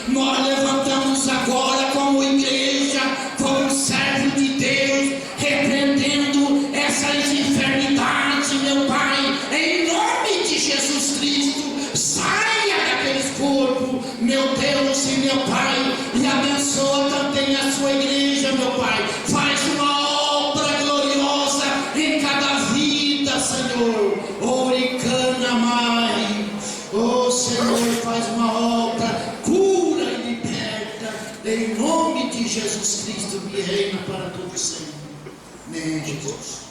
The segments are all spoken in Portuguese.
Nós levantamos agora como igreja, como servo de Deus, repreendendo essas enfermidades, meu Pai, em nome de Jesus Cristo. Saia daqueles corpos, meu Deus e meu Pai, e abençoa também a sua igreja, meu Pai. Faz uma obra gloriosa em cada vida, Senhor. Oricana Mãe, oh Senhor, faz uma obra, cura e liberta, em nome de Jesus Cristo, que reina para todo sempre. Amém, Jesus.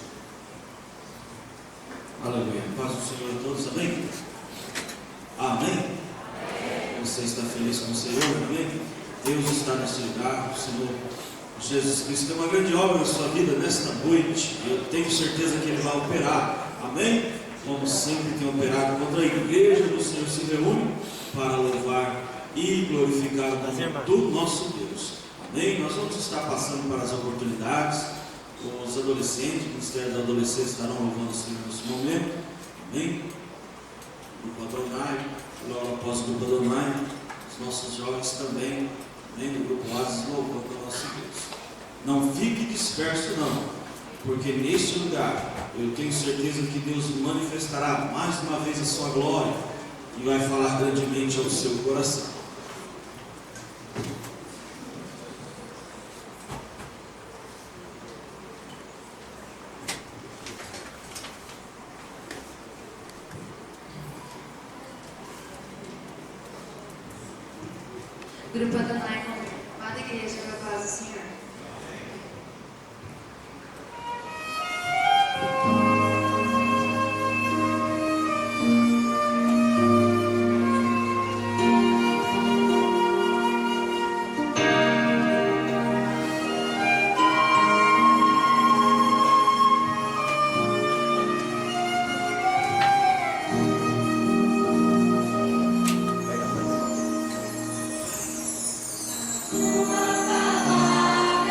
Aleluia. Paz do Senhor a todos, amém? Amém? Você está feliz com o Senhor, amém? Deus está nesse lugar, o Senhor Jesus Cristo tem uma grande obra na sua vida nesta noite. Eu tenho certeza que Ele vai operar, amém? Como sempre tem operado contra a igreja do Senhor, se reúne para louvar e glorificar o nome do nosso Deus, amém? Nós vamos estar passando para as oportunidades. Os adolescentes, o Ministério da Adolescência estarão louvando o Senhor nesse momento, amém? Grupo Adonai, logo após o Grupo Adonai, os nossos jovens também, amém? Do Grupo Oasis, louvando o nosso Deus. Não fique disperso não, porque neste lugar eu tenho certeza que Deus manifestará mais uma vez a sua glória e vai falar grandemente ao seu coração. Grupo Adonai, amada igreja, com a paz do Senhor. Uma palavra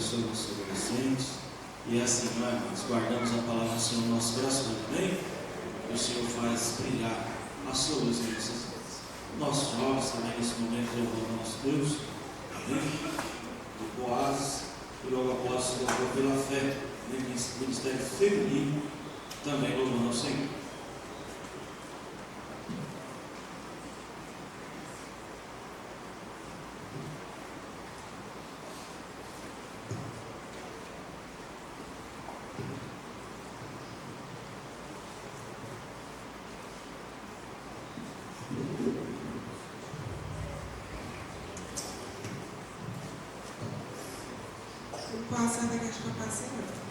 abençoe nossos adolescentes. E assim, nós guardamos a palavra do Senhor no nosso coração, amém? E o Senhor faz brilhar a sua luz em nossas vidas. Nossos jovens também nesse momento louvando o nosso Deus, amém? Do Boaz, e logo após se louvou pela fé, no ministério feminino, também louvando ao Senhor. Passa a igreja para o Senhor.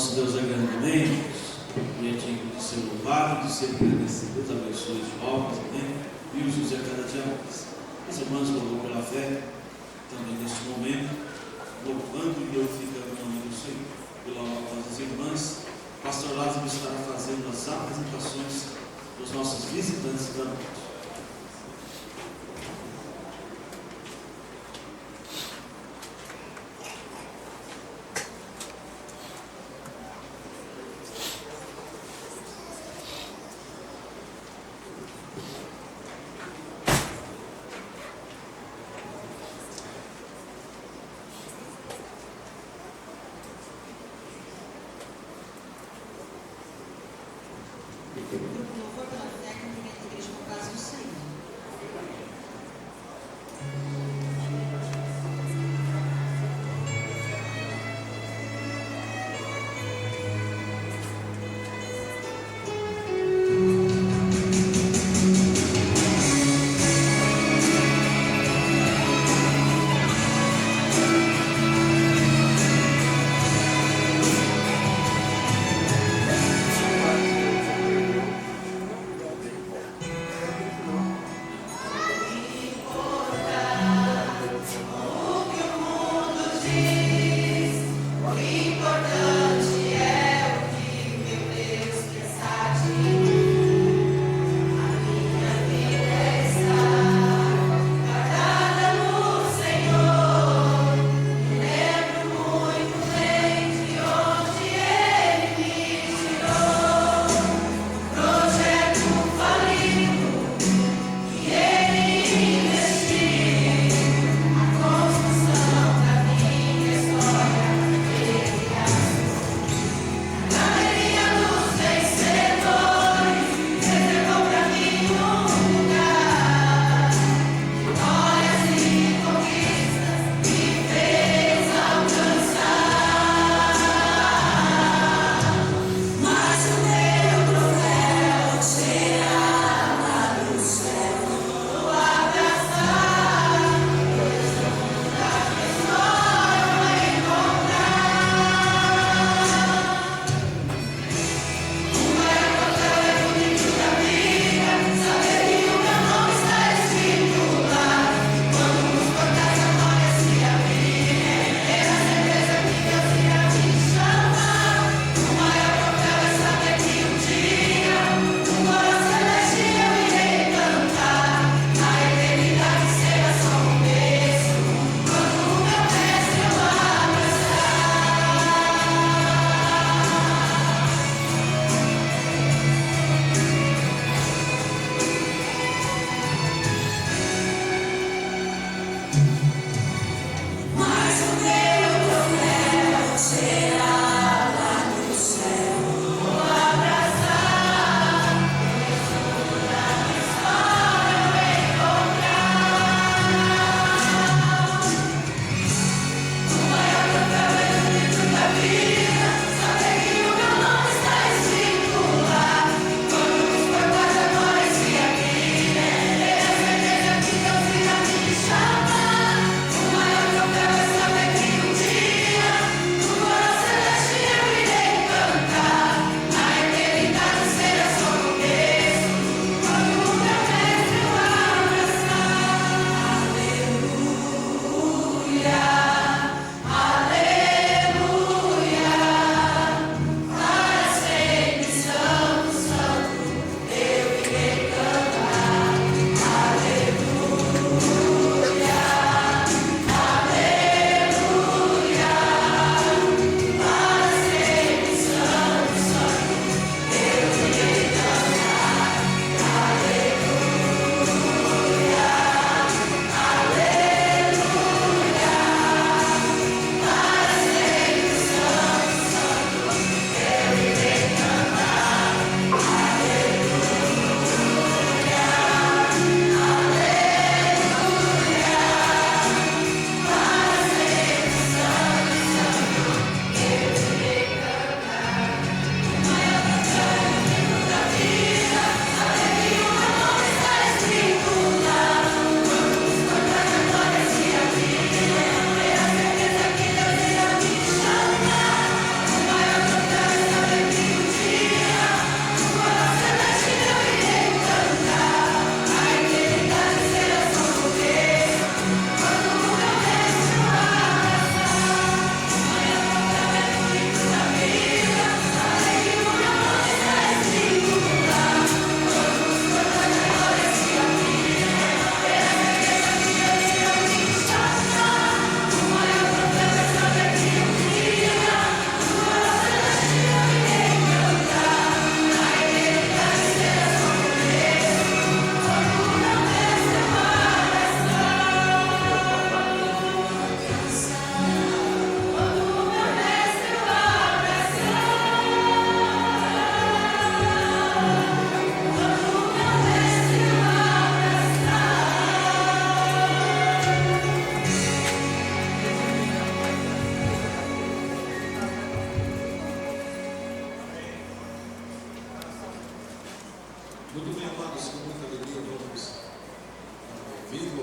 Nosso Deus é grande, amém? E é digno de ser louvado, de ser agradecido. Deus abençoe os jovens, amém? E os use a cada dia mais. As irmãs louvou pela fé, também neste momento, louvando e glorificando o nome do Senhor. Pela honra das irmãs, o pastor Lázaro estará fazendo as apresentações dos nossos visitantes da noite. Louvor pela fé, cumprimento a igreja com paz do Senhor.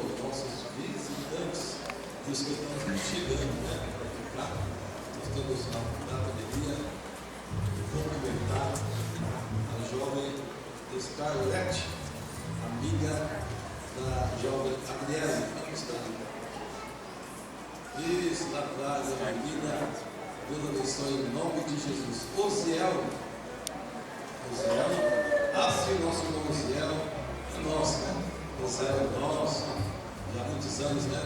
aos nossos visitantes, os que estão chegando, né, para ficar. Nós temos na alegria de cumprimentar a jovem Scarlett, amiga da jovem Adriele. Como está? Isso, lá atrás, a menina. Deus abençoe em nome de Jesus. Osiel, assim, nosso irmão Osiel é nosso, né? Osiel é nosso, já há muitos anos, né?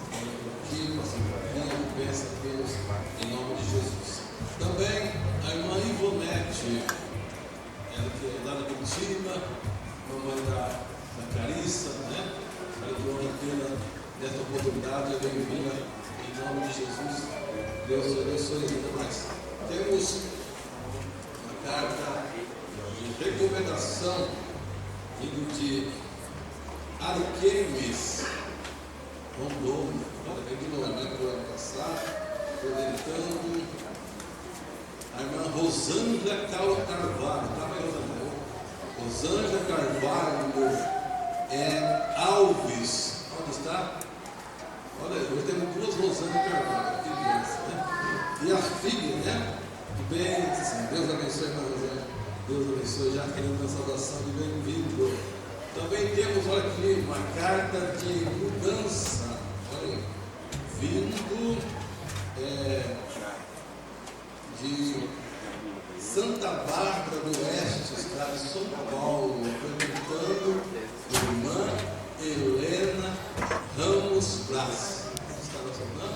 Aqui, passando por aqui, pensa a Deus em nome de Jesus. Também a irmã Ivonete, ela que é lá da Curitiba, mamãe da Carissa, né? Ela que honra pela nessa oportunidade, é bem-vinda em nome de Jesus. Deus abençoe ainda mais. Temos uma carta de recomendação vindo de Ariquemes, Rondônia. Olha, vem de novo, né? Do ano passado, comentando a irmã Rosângela Carvalho. Tá aí, Rosângela Carvalho Alves. Onde está? Olha, hoje temos duas Rosângela Carvalho. Que criança, né? E a filha, né? Que bênção. Deus abençoe, irmã Rosângela. Deus abençoe, já querendo a saudação de bem-vindo. Também temos, olha aqui, uma carta de mudança. Olha aí. Vindo de Santa Bárbara do Oeste, estado de São Paulo, perguntando irmã Helena Ramos Braz. Está nossa irmã?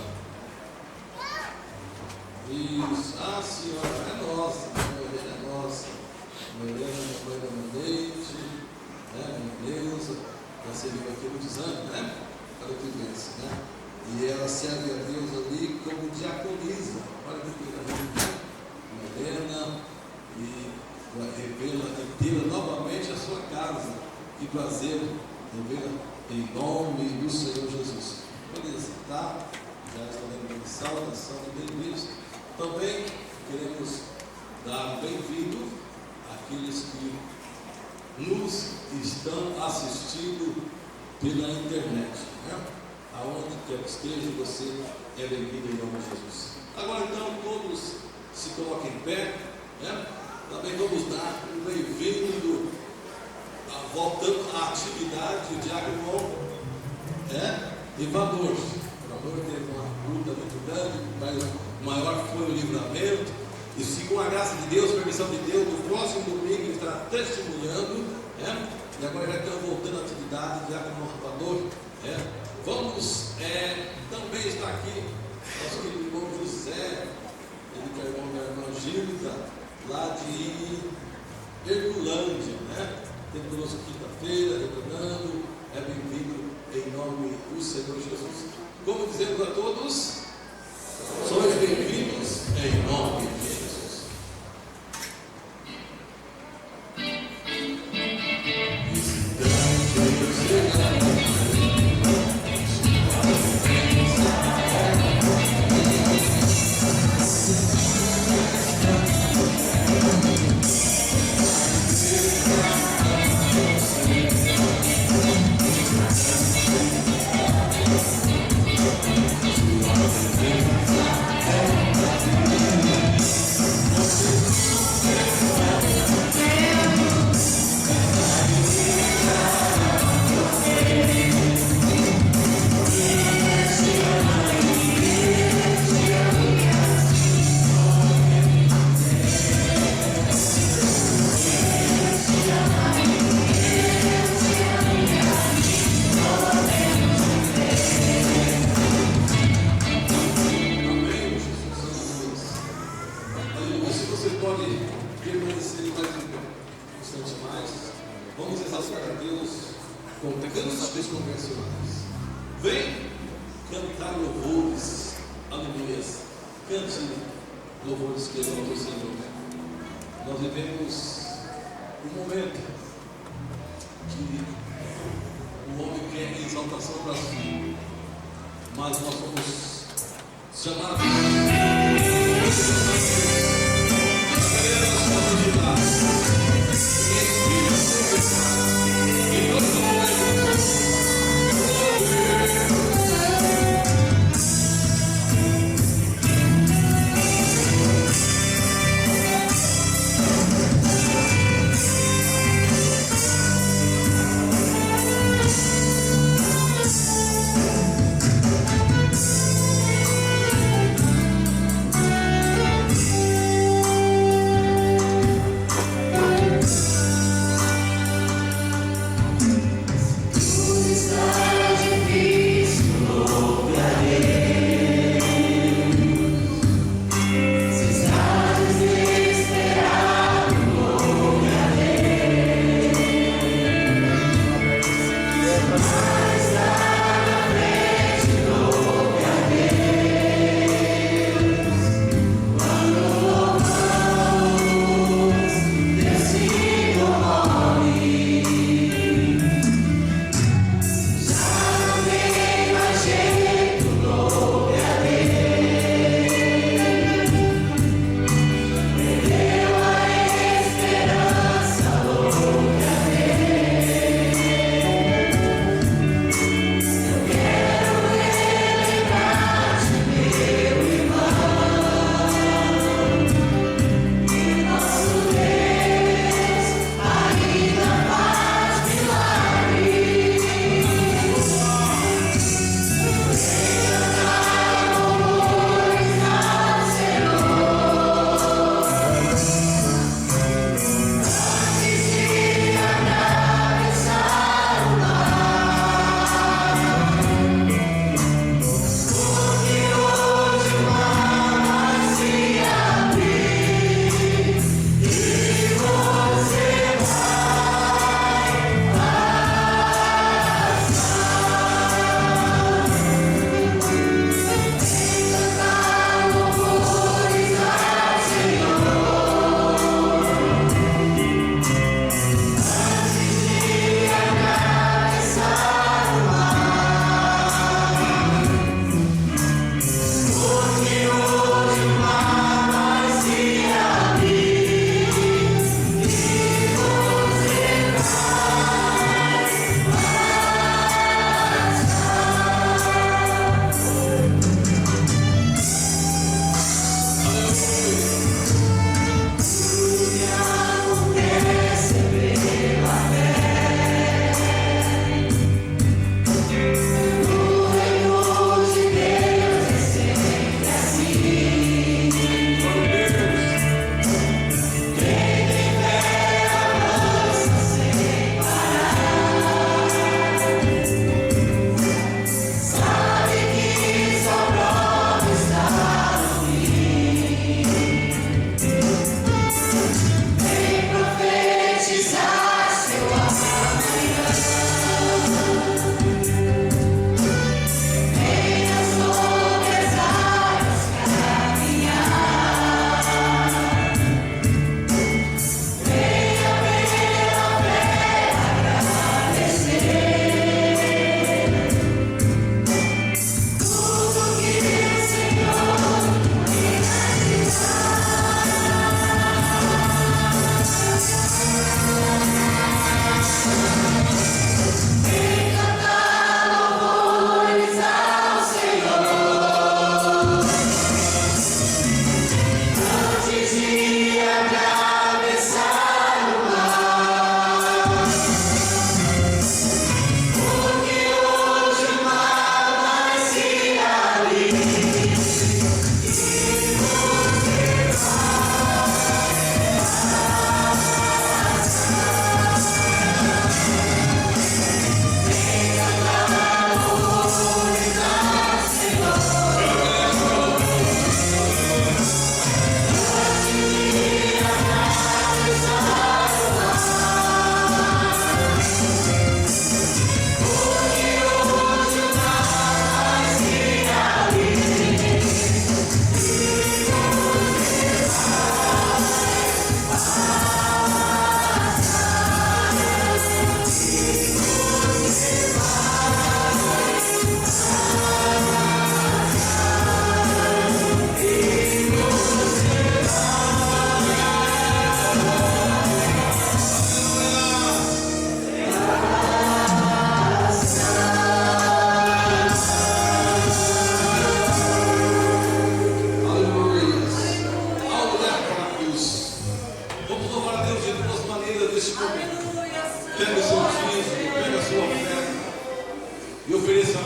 Isso. Ah, senhora, é nossa. A Helena é nossa. A Helena, mãe da Leite, né? A Neuza, já serviu aqui há muitos anos, né? Olha que bênção, né? E ela serve a Deus ali como diaconisa. Olha que bênção. Helena, e revela novamente a sua casa. Que prazer, revela em nome do Senhor Jesus. Beleza, tá? Já está dando saudação de bem-vindos. Também queremos dar bem-vindo àqueles que nos estão assistindo pela internet, né? Aonde quer que esteja, você é bem-vindo em nome de Jesus. Agora então, todos se coloquem em pé, né? Também vamos dar um bem-vindo, voltando à atividade de Diácono Evador. O Evador teve uma luta muito grande, mas o maior foi o livramento. E se com a graça de Deus, permissão de Deus, no próximo domingo ele estará testemunhando, né? E agora já estamos voltando à atividade de Diácono Evador. Vamos também estar aqui nosso querido irmão José, ele que é irmão da irmã Gilda, lá de Herculândia, né? Teve conosco quinta-feira, retornando, é bem-vindo em nome do Senhor Jesus. Como dizemos a todos, sois bem-vindos em nome de Jesus.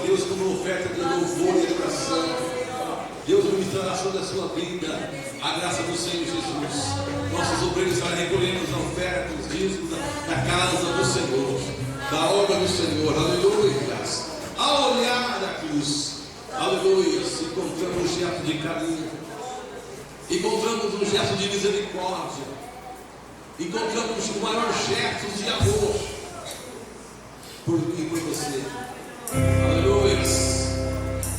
Deus, como oferta de louvor e adoração. Deus ministrará sobre a sua vida a graça do Senhor Jesus. Nossos obreiros estarão recolhendo as ofertas, os dízimos da casa do Senhor, da obra do Senhor. Aleluia. Ao olhar da cruz, aleluia, encontramos um gesto de carinho, encontramos um gesto de misericórdia, encontramos o maior gesto de amor por mim e por você. Aleluia.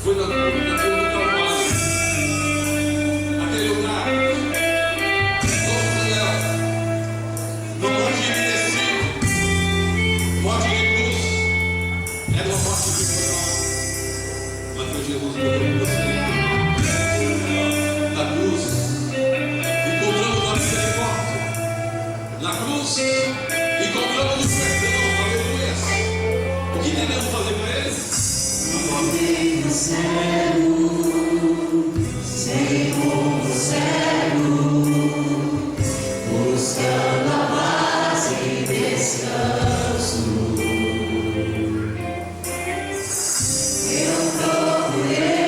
Foi na cruz do Calvário, aquele lugar todo cruel, no morte imerecido, morte de cruz, era uma morte criminal, mas foi Jesus que morreu por você. Na cruz encontramos a misericórdia, na cruz encontramos o perdão. Aleluia. O que devemos fazer para eles? Buscando a paz e descanso, eu procurei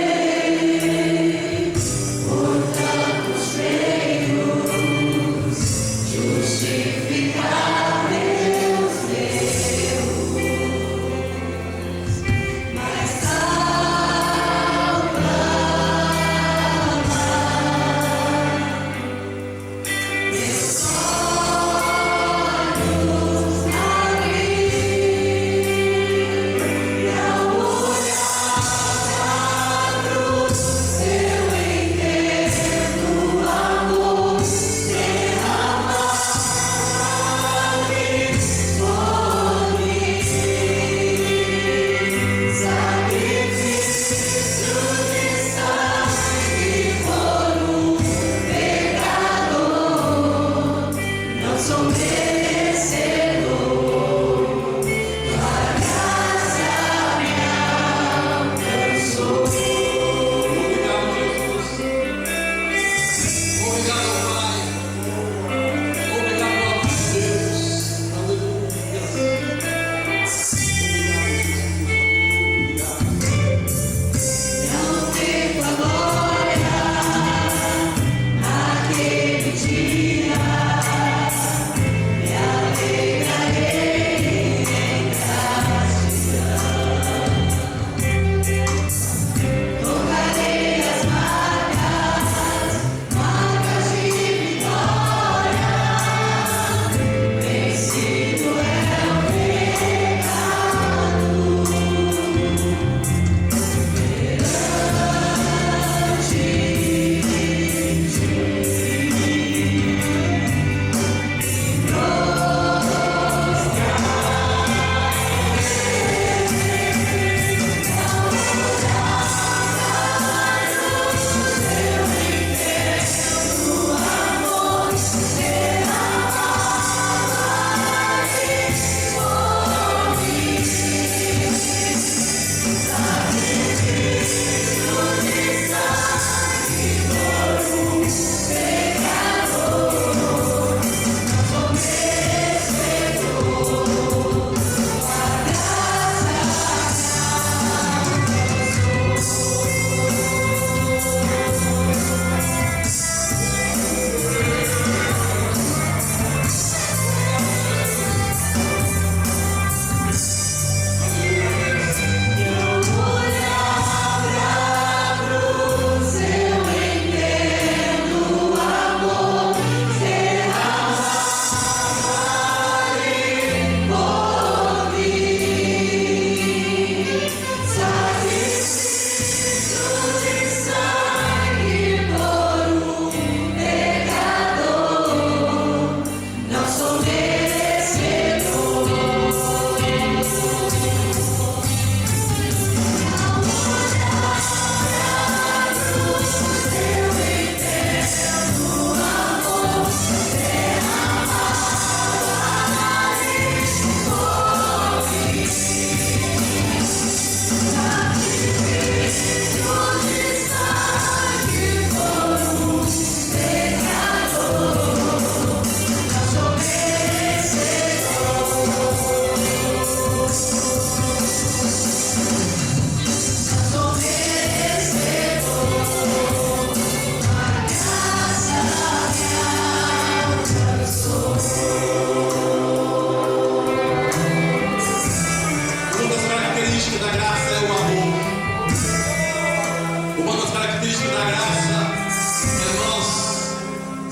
por tantos meios justificar meus erros. graça é nós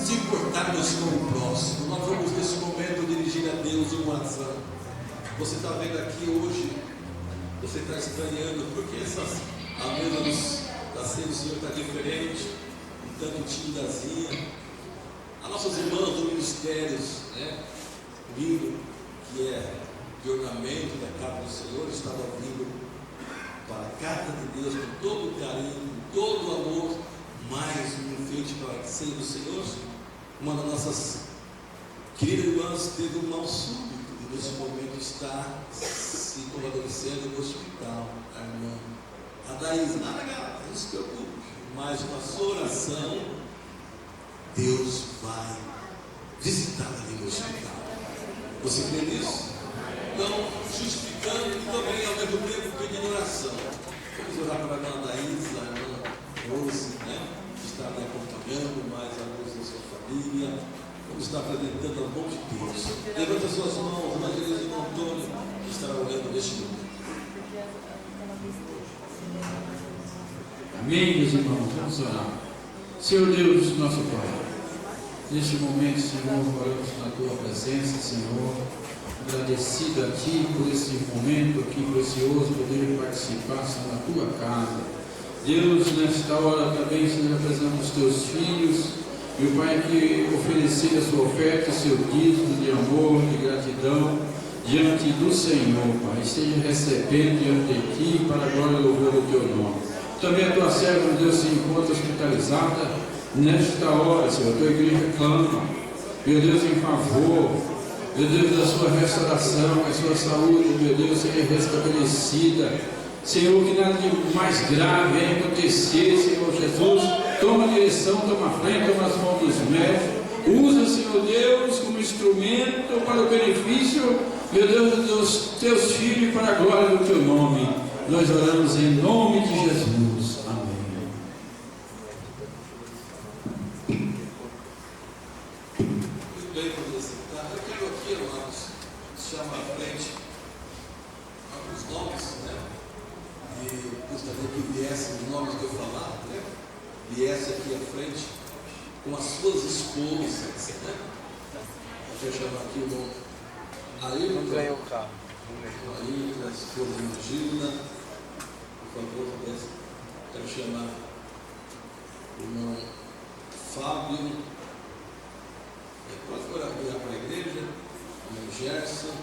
se importarmos com o próximo. Nós vamos nesse momento dirigir a Deus uma oração. Você está vendo aqui hoje, você está estranhando, porque a mesa da ceia do Senhor está diferente, um tanto timidazinha. As nossas irmãs do ministérios, lindo, que é de ornamento da casa do Senhor, estava vindo para a casa de Deus com todo o carinho, com todo o amor, mais um enfeite para a ceia do Senhor. Uma das nossas queridas irmãs teve um mal súbito e nesse momento está se convalescendo no hospital, a irmã Adaísa. Nada grave, não se preocupe, mas com a sua oração Deus vai visitá-la ali no hospital. Você crê nisso? Então, justificando e também ao mesmo tempo pedindo oração. Vamos orar para a irmã Adaísa, a irmã Rose, que está me acompanhando, mais a luz da sua família. Vamos estar apresentando a mão de Deus. Levanta suas mãos, evangelista Irmão Antônio, que estará orando neste momento. Amém, meus irmãos, vamos orar. Senhor Deus, nosso Pai, neste momento, Senhor, oramos na Tua presença, Senhor, agradecido a Ti por esse momento aqui precioso, poder participar, Senhor, na Tua casa. Deus, nesta hora também, Senhor, apresentamos os Teus filhos, meu Pai, que oferecer a sua oferta, seu dízimo de amor, de gratidão, diante do Senhor, Pai, esteja recebendo diante de Ti, para a glória e louvor do Teu nome. Também a Tua serva, Deus, se encontra hospitalizada nesta hora, Senhor. A Tua igreja clama, meu Deus, em favor, meu Deus, da sua restauração, que a sua saúde, meu Deus, seja restabelecida. Senhor, que nada de mais grave venha acontecer, Senhor Jesus. Toma a direção, toma a frente, toma as mãos dos médicos. Usa, Senhor Deus, como instrumento para o benefício, meu Deus, dos Teus filhos, para a glória do Teu nome. Nós oramos em nome de Jesus. Amém. Muito bem, poder sentar. Eu quero aqui, irmãos, chamar à frente alguns nomes, E gostaria que viessem os nomes que eu falar, viesse aqui à frente com as suas esposas, Eu quero chamar aqui o nome Ailton. Ganhou o carro. Ailton, a esposa de Gilda. Por favor, desce. Quero chamar o irmão Fábio. Pode olhar para a igreja. O irmão Gerson.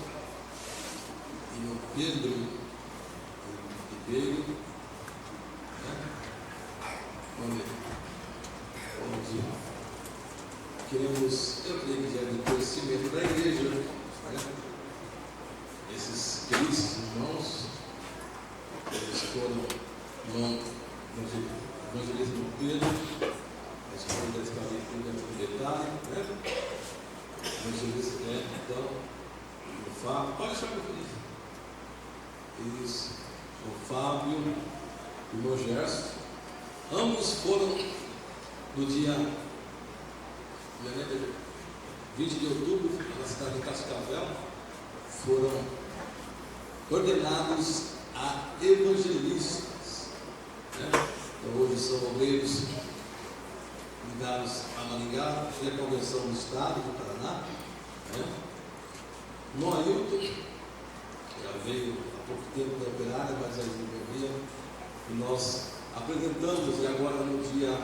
E o irmão Pedro Ribeiro. Onde queremos, eu creio que já é do conhecimento da igreja, esses queridos irmãos, eles foram irmão evangelista Pedro, a escola da escola de detalhe, evangelista, então, o Fábio, pode chamar isso, o Fábio, o irmão Gerson, ambos foram no dia 20 de outubro, na cidade de Cascavel, foram ordenados a evangelistas. Então, hoje são obreiros ligados a Maringá, que é a convenção do Estado do Paraná. No Ailton, já veio há pouco tempo da operária, mas aí desenvolvia, e nós apresentamos, e agora no dia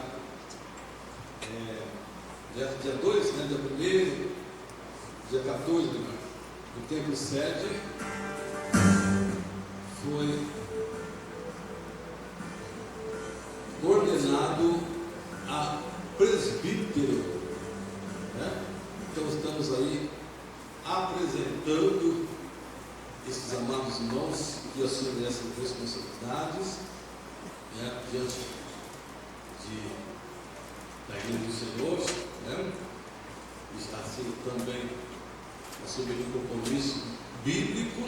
2, dia 1º, dia 14 do templo sede, foi ordenado a presbítero. Então estamos aí apresentando esses amados irmãos que assumem essas responsabilidades diante da igreja do Senhor, está sendo também assumindo um compromisso bíblico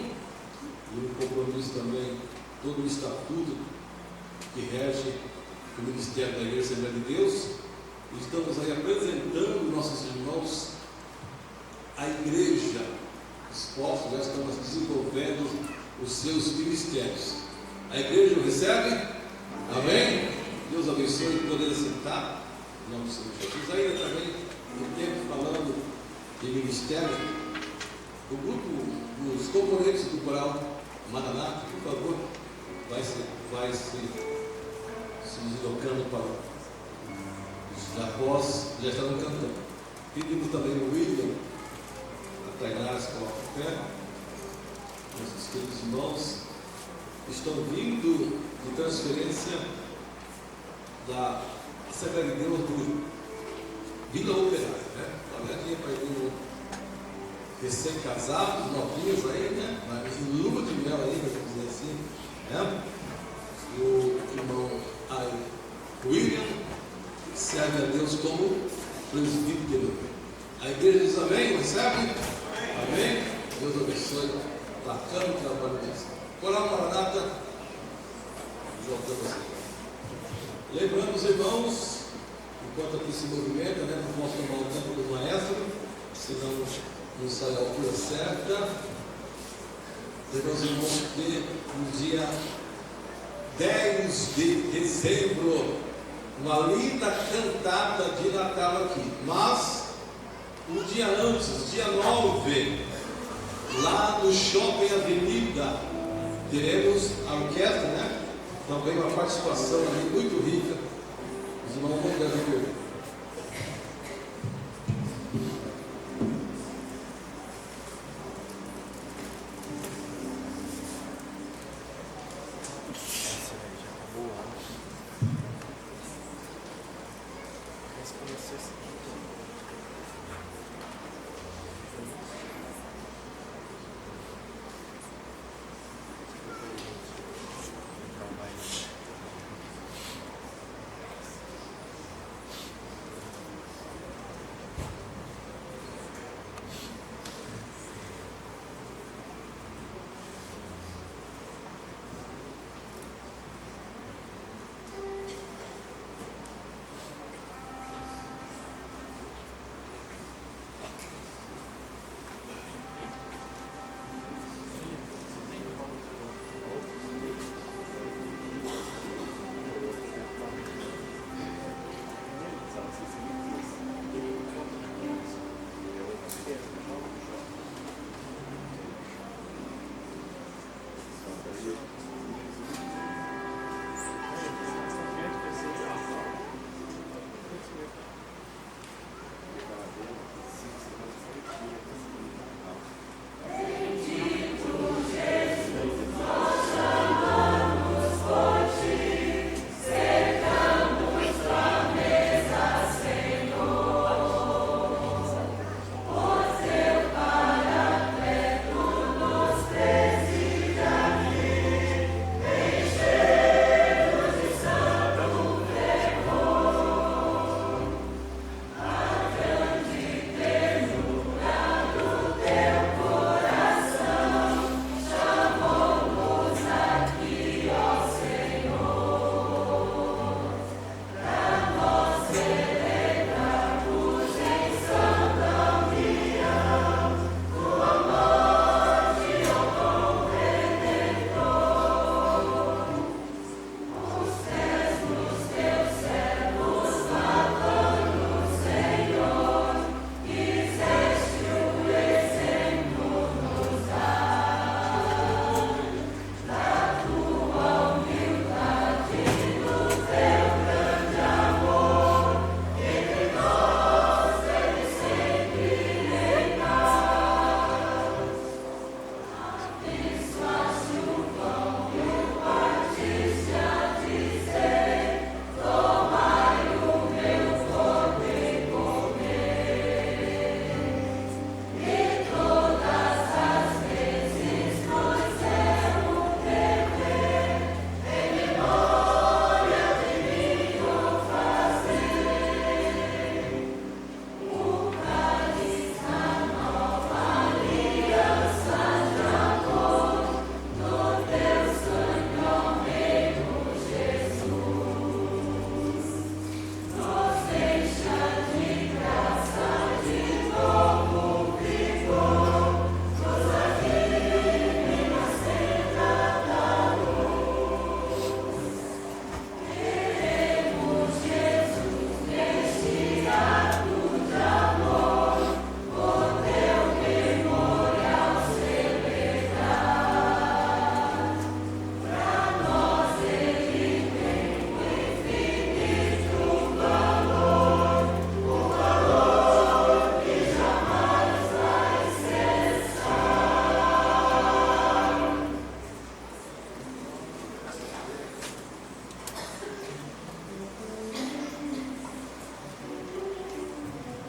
e um compromisso também, todo o estatuto que rege o ministério da Igreja Assembleia de Deus. Estamos aí apresentando nossos irmãos à igreja expostos, já estamos desenvolvendo os seus ministérios. A igreja o recebe? Amém? Deus abençoe e poder sentar. Em nome do Senhor Jesus. Ainda também, no tempo falando de ministério, o grupo dos componentes do coral Maranata, por favor, vai se deslocando para os após, já estavam cantando. Pedimos também o William, a Tainara se coloca em pé. Nossos queridos irmãos estão vindo de transferência da Assembleia de Deus do Vila Operária, né? Olhadinha para ele, recém-casados, novinhos aí, né? Mas em lua de mel aí, vamos dizer assim, né? O irmão William serve a Deus como presbítero. A igreja diz amém, recebe? Amém? Deus abençoe. Bacana o trabalho disso. Coral Maranata, voltamos aqui. Lembrando os irmãos, enquanto aqui se movimenta, né, não posso tomar o tempo do maestro, senão não sai a altura certa. Lembrando os irmãos que no dia 10 de dezembro, uma linda cantada de Natal aqui, mas um dia antes, dia 9, lá no Shopping Avenida, teremos a orquestra, né? Também uma participação ali muito rica. Os irmãos vão ver.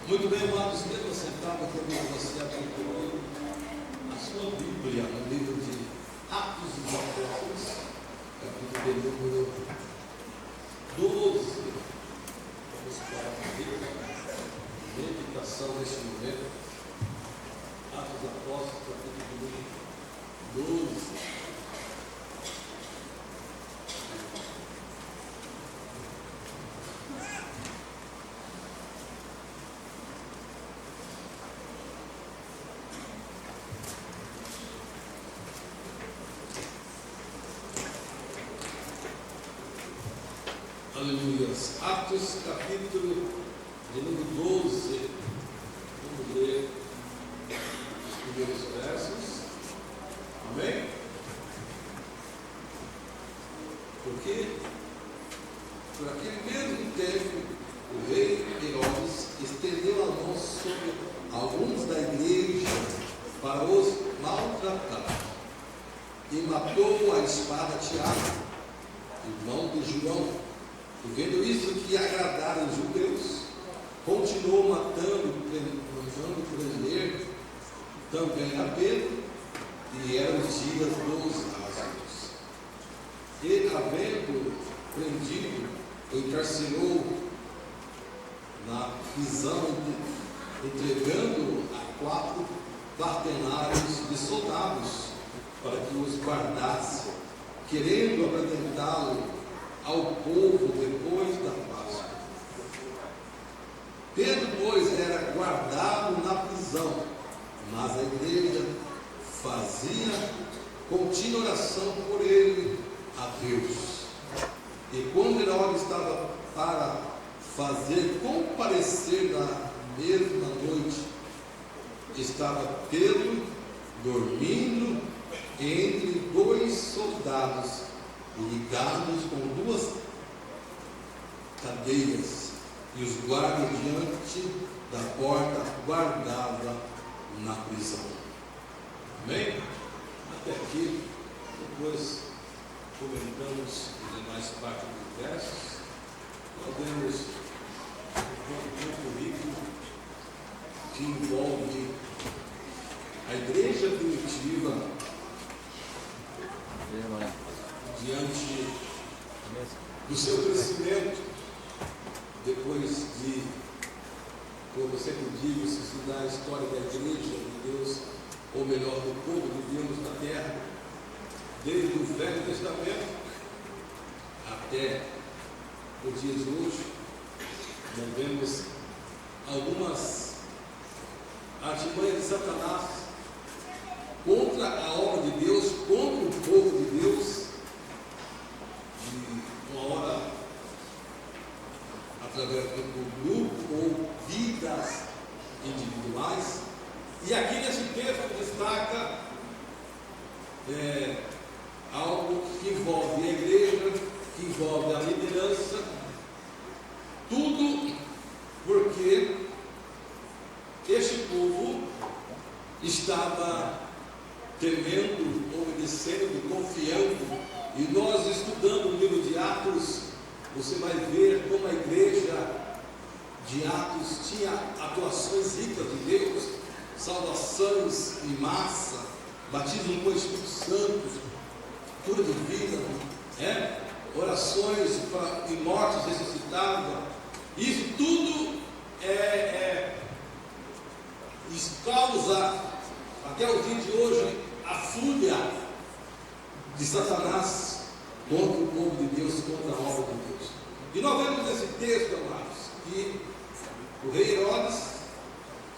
Muito bem, amados, esteja sentado comigo, você abrir comigo a sua Bíblia, no livro de Atos dos Apóstolos, capítulo de número 12. Vamos para a meditação neste momento. Atos dos Apóstolos, capítulo de número 12. Aleluia. Atos, capítulo de número 12. Vamos ler os primeiros versos. Amém? Porque, por aquele mesmo tempo, o rei Herodes estendeu a mão sobre alguns da igreja para os maltratar e matou a espada Tiago, irmão de João. E vendo isso que agradaram os judeus, continuou matando, mandando prender também a Pedro, e eram os dias dos Lázaros. E, havendo prendido, encarcerou na prisão, entregando a 4 quartenários de soldados para que os guardasse, querendo apresentá-lo ao povo depois da Páscoa. Pedro, pois, era guardado na prisão, mas a igreja fazia contínua oração por ele a Deus. E quando Herodes estava para fazer comparecer na mesma noite, estava Pedro dormindo entre 2 soldados, ligados com 2 cadeias, e os guardas diante da porta guardavam na prisão. Amém? Até aqui, depois comentamos as demais partes dos versos. Nós vemos um currículo que envolve a igreja primitiva diante do seu crescimento, depois de, como eu sempre digo, se estudar a história da igreja de Deus, ou melhor, do povo de Deus na terra, desde o Velho Testamento até os dias de hoje, nós vemos algumas artimanhas de Satanás contra a obra de Deus, contra o povo de Deus, de uma hora através do grupo ou vidas individuais. E aqui nesse texto destaca algo que envolve a igreja, que envolve a liderança, tudo porque este povo estava temendo, obedecendo, confiando. E nós, estudando o livro de Atos, você vai ver como a igreja de Atos tinha atuações ricas de Deus, salvações em massa, batismo com o Espírito Santo, cura de vida, orações para mortos ressuscitados. Isso tudo causa, até o dia de hoje, a fúria de Satanás contra o povo de Deus, contra a obra de Deus. E nós vemos nesse texto, amados, que o rei Herodes,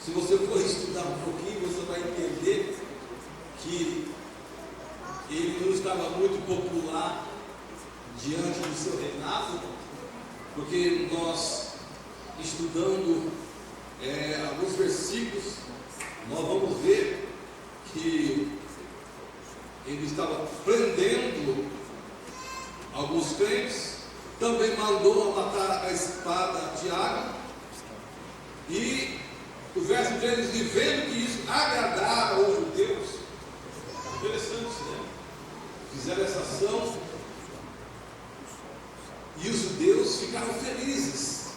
se você for estudar um pouquinho, você vai entender que ele não estava muito popular diante do seu reinado, porque nós, estudando alguns versículos, nós vamos ver que ele estava prendendo alguns crentes, também mandou matar a espada a Tiago, e o verso 3 diz: vendo que isso agradava aos judeus. Interessante, né? Fizeram essa ação e os judeus ficaram felizes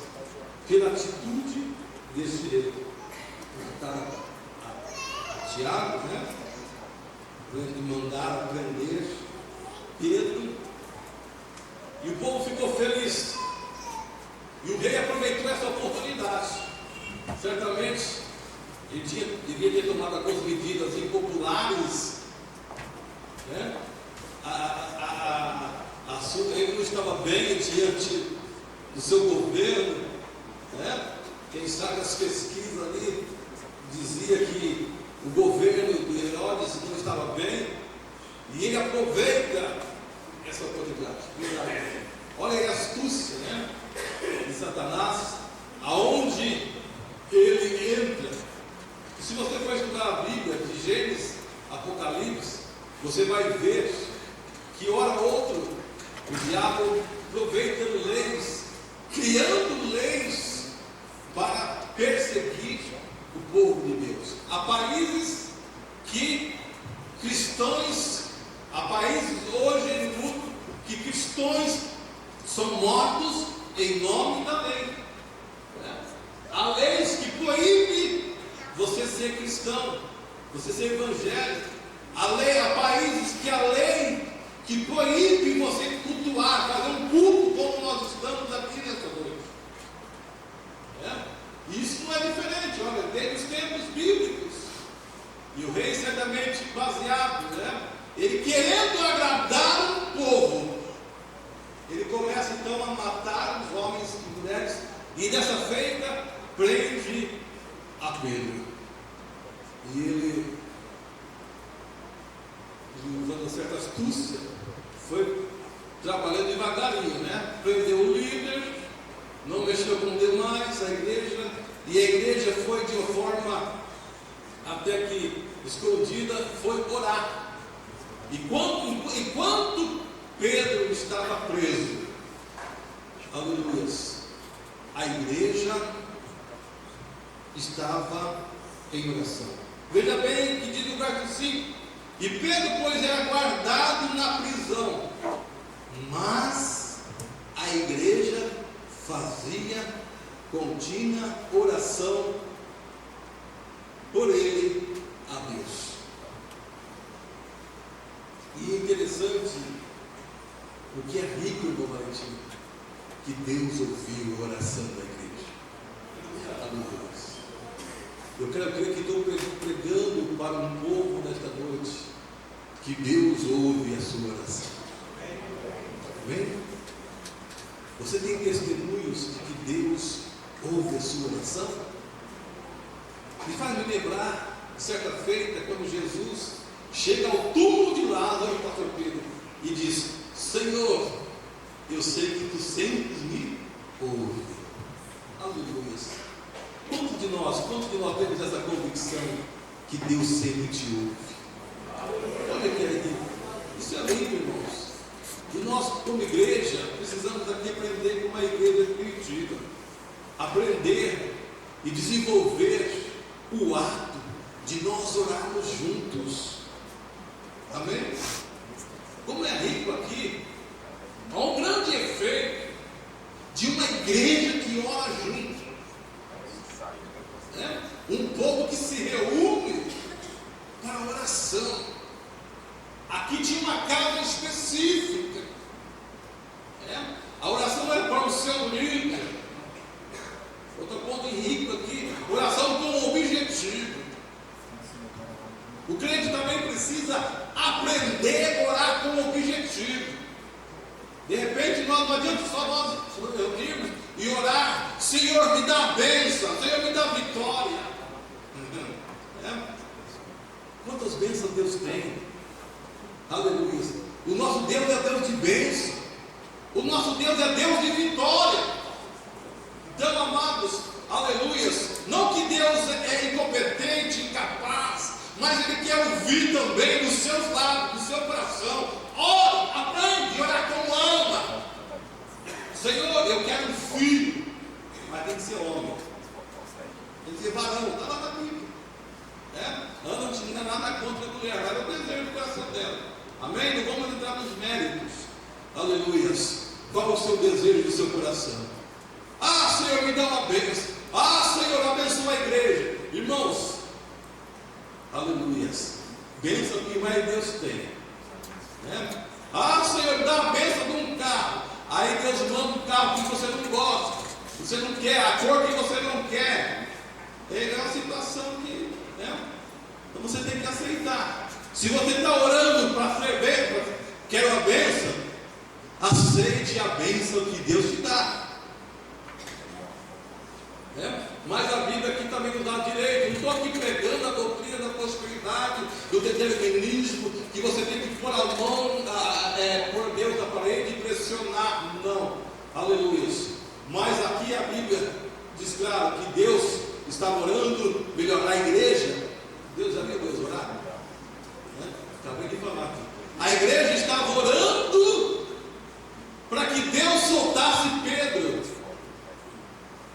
pela atitude a Tiago, né? Mandaram prender Pedro, e o povo ficou feliz, e o rei aproveitou essa oportunidade. Certamente ele devia ter tomado algumas medidas impopulares, né? Ele não estava bem diante do seu governo, né? Quem sabe as pesquisas ali dizia que o governo do Herodes não estava bem, e ele aproveita essa oportunidade. Olha aí a astúcia, né, de Satanás, aonde ele entra. E se você for estudar a Bíblia de Gênesis, Apocalipse, você vai ver que hora ou outra o diabo aproveita leis, criando leis para perseguir o povo de Deus. Há países que cristãos, há países hoje no mundo que cristãos são mortos em nome da lei, né? Há leis que proíbem você ser cristão, você ser evangélico. Há países que a lei que proíbe você cultuar, fazer um culto como nós estamos aqui nessa noite. Isso não é diferente, olha, desde os tempos bíblicos. E o rei certamente baseado, né? Ele querendo agradar o povo, ele começa então a matar os homens e mulheres, e dessa feita prende a Pedro. E ele, usando certa astúcia, foi trabalhando devagarinho, né? Prendeu o líder, não mexeu com demais a igreja, e a igreja foi de uma forma até que escondida, foi orar. E enquanto Pedro estava preso, aleluia, a igreja estava em oração. Veja bem que diz o verso 5: e Pedro, pois, era guardado na prisão, mas a igreja fazia contínua oração por ele a Deus. E é interessante, o que é rico, irmão Valentim, que Deus ouviu a oração da igreja. Aleluia. Eu quero crer que estou pregando para um povo nesta noite, que Deus ouve a sua oração. Amém? Você tem testemunhos de que Deus ouve a sua oração? Me faz me lembrar, certa feita, quando Jesus chega ao túmulo de Lázaro, pastor Pedro, e diz: Senhor, eu sei que tu sempre me ouve. Aleluia. Quantos de nós temos essa convicção que Deus sempre te ouve? Olha que aí, isso é lindo, irmãos. E nós, como igreja, precisamos aqui aprender como uma igreja primitiva, aprender e desenvolver o ato de nós orarmos juntos. Amém? Como é rico aqui, há um grande efeito de uma igreja que ora junto. Um povo que se reúne para oração. Aqui tinha uma casa específica. A oração não é para o seu líder. Outro ponto rico aqui: oração com objetivo. O crente também precisa aprender a orar com objetivo. De repente, não adianta só nós nos reunirmos e orar: Senhor, me dá a bênção, Senhor, me dá a vitória. Quantas bênçãos Deus tem? Aleluia. O nosso Deus é Deus de bênção. O nosso Deus é Deus de vitória. Então, amados, aleluia, não que Deus é incompetente, incapaz, mas Ele quer ouvir também dos seus lábios, do seu coração. Ore, aprende a orar como ama. Senhor, eu quero um filho, mas tem que ser homem, tem que ser varão, está lá na Bíblia. Ana não tinha nada contra a mulher, era o desejo do coração dela. Amém? Não vamos entrar nos méritos. Aleluia. Qual é o seu desejo do seu coração? Ah, Senhor, me dá uma bênção. Ah, Senhor, abençoa a igreja. Irmãos, aleluias, bênção que mais Deus tem, né? Ah, Senhor, dá a bênção de um carro. Aí Deus manda um carro que você não gosta, você não quer, a cor que você não quer. É uma situação que, né? Então você tem que aceitar. Se você está orando para ser bênção, quer uma bênção, aceite a bênção que Deus te dá. Mas a Bíblia aqui também nos dá direito. Não estou aqui pregando a doutrina da prosperidade, do determinismo, que você tem que pôr a mão, pôr Deus na parede e pressionar. Não, aleluia. Mas aqui a Bíblia diz claro que Deus está orando melhorar a igreja. Deus já viu Deus orar? Acabei de falar aqui. A igreja estava orando para que Deus soltasse Pedro.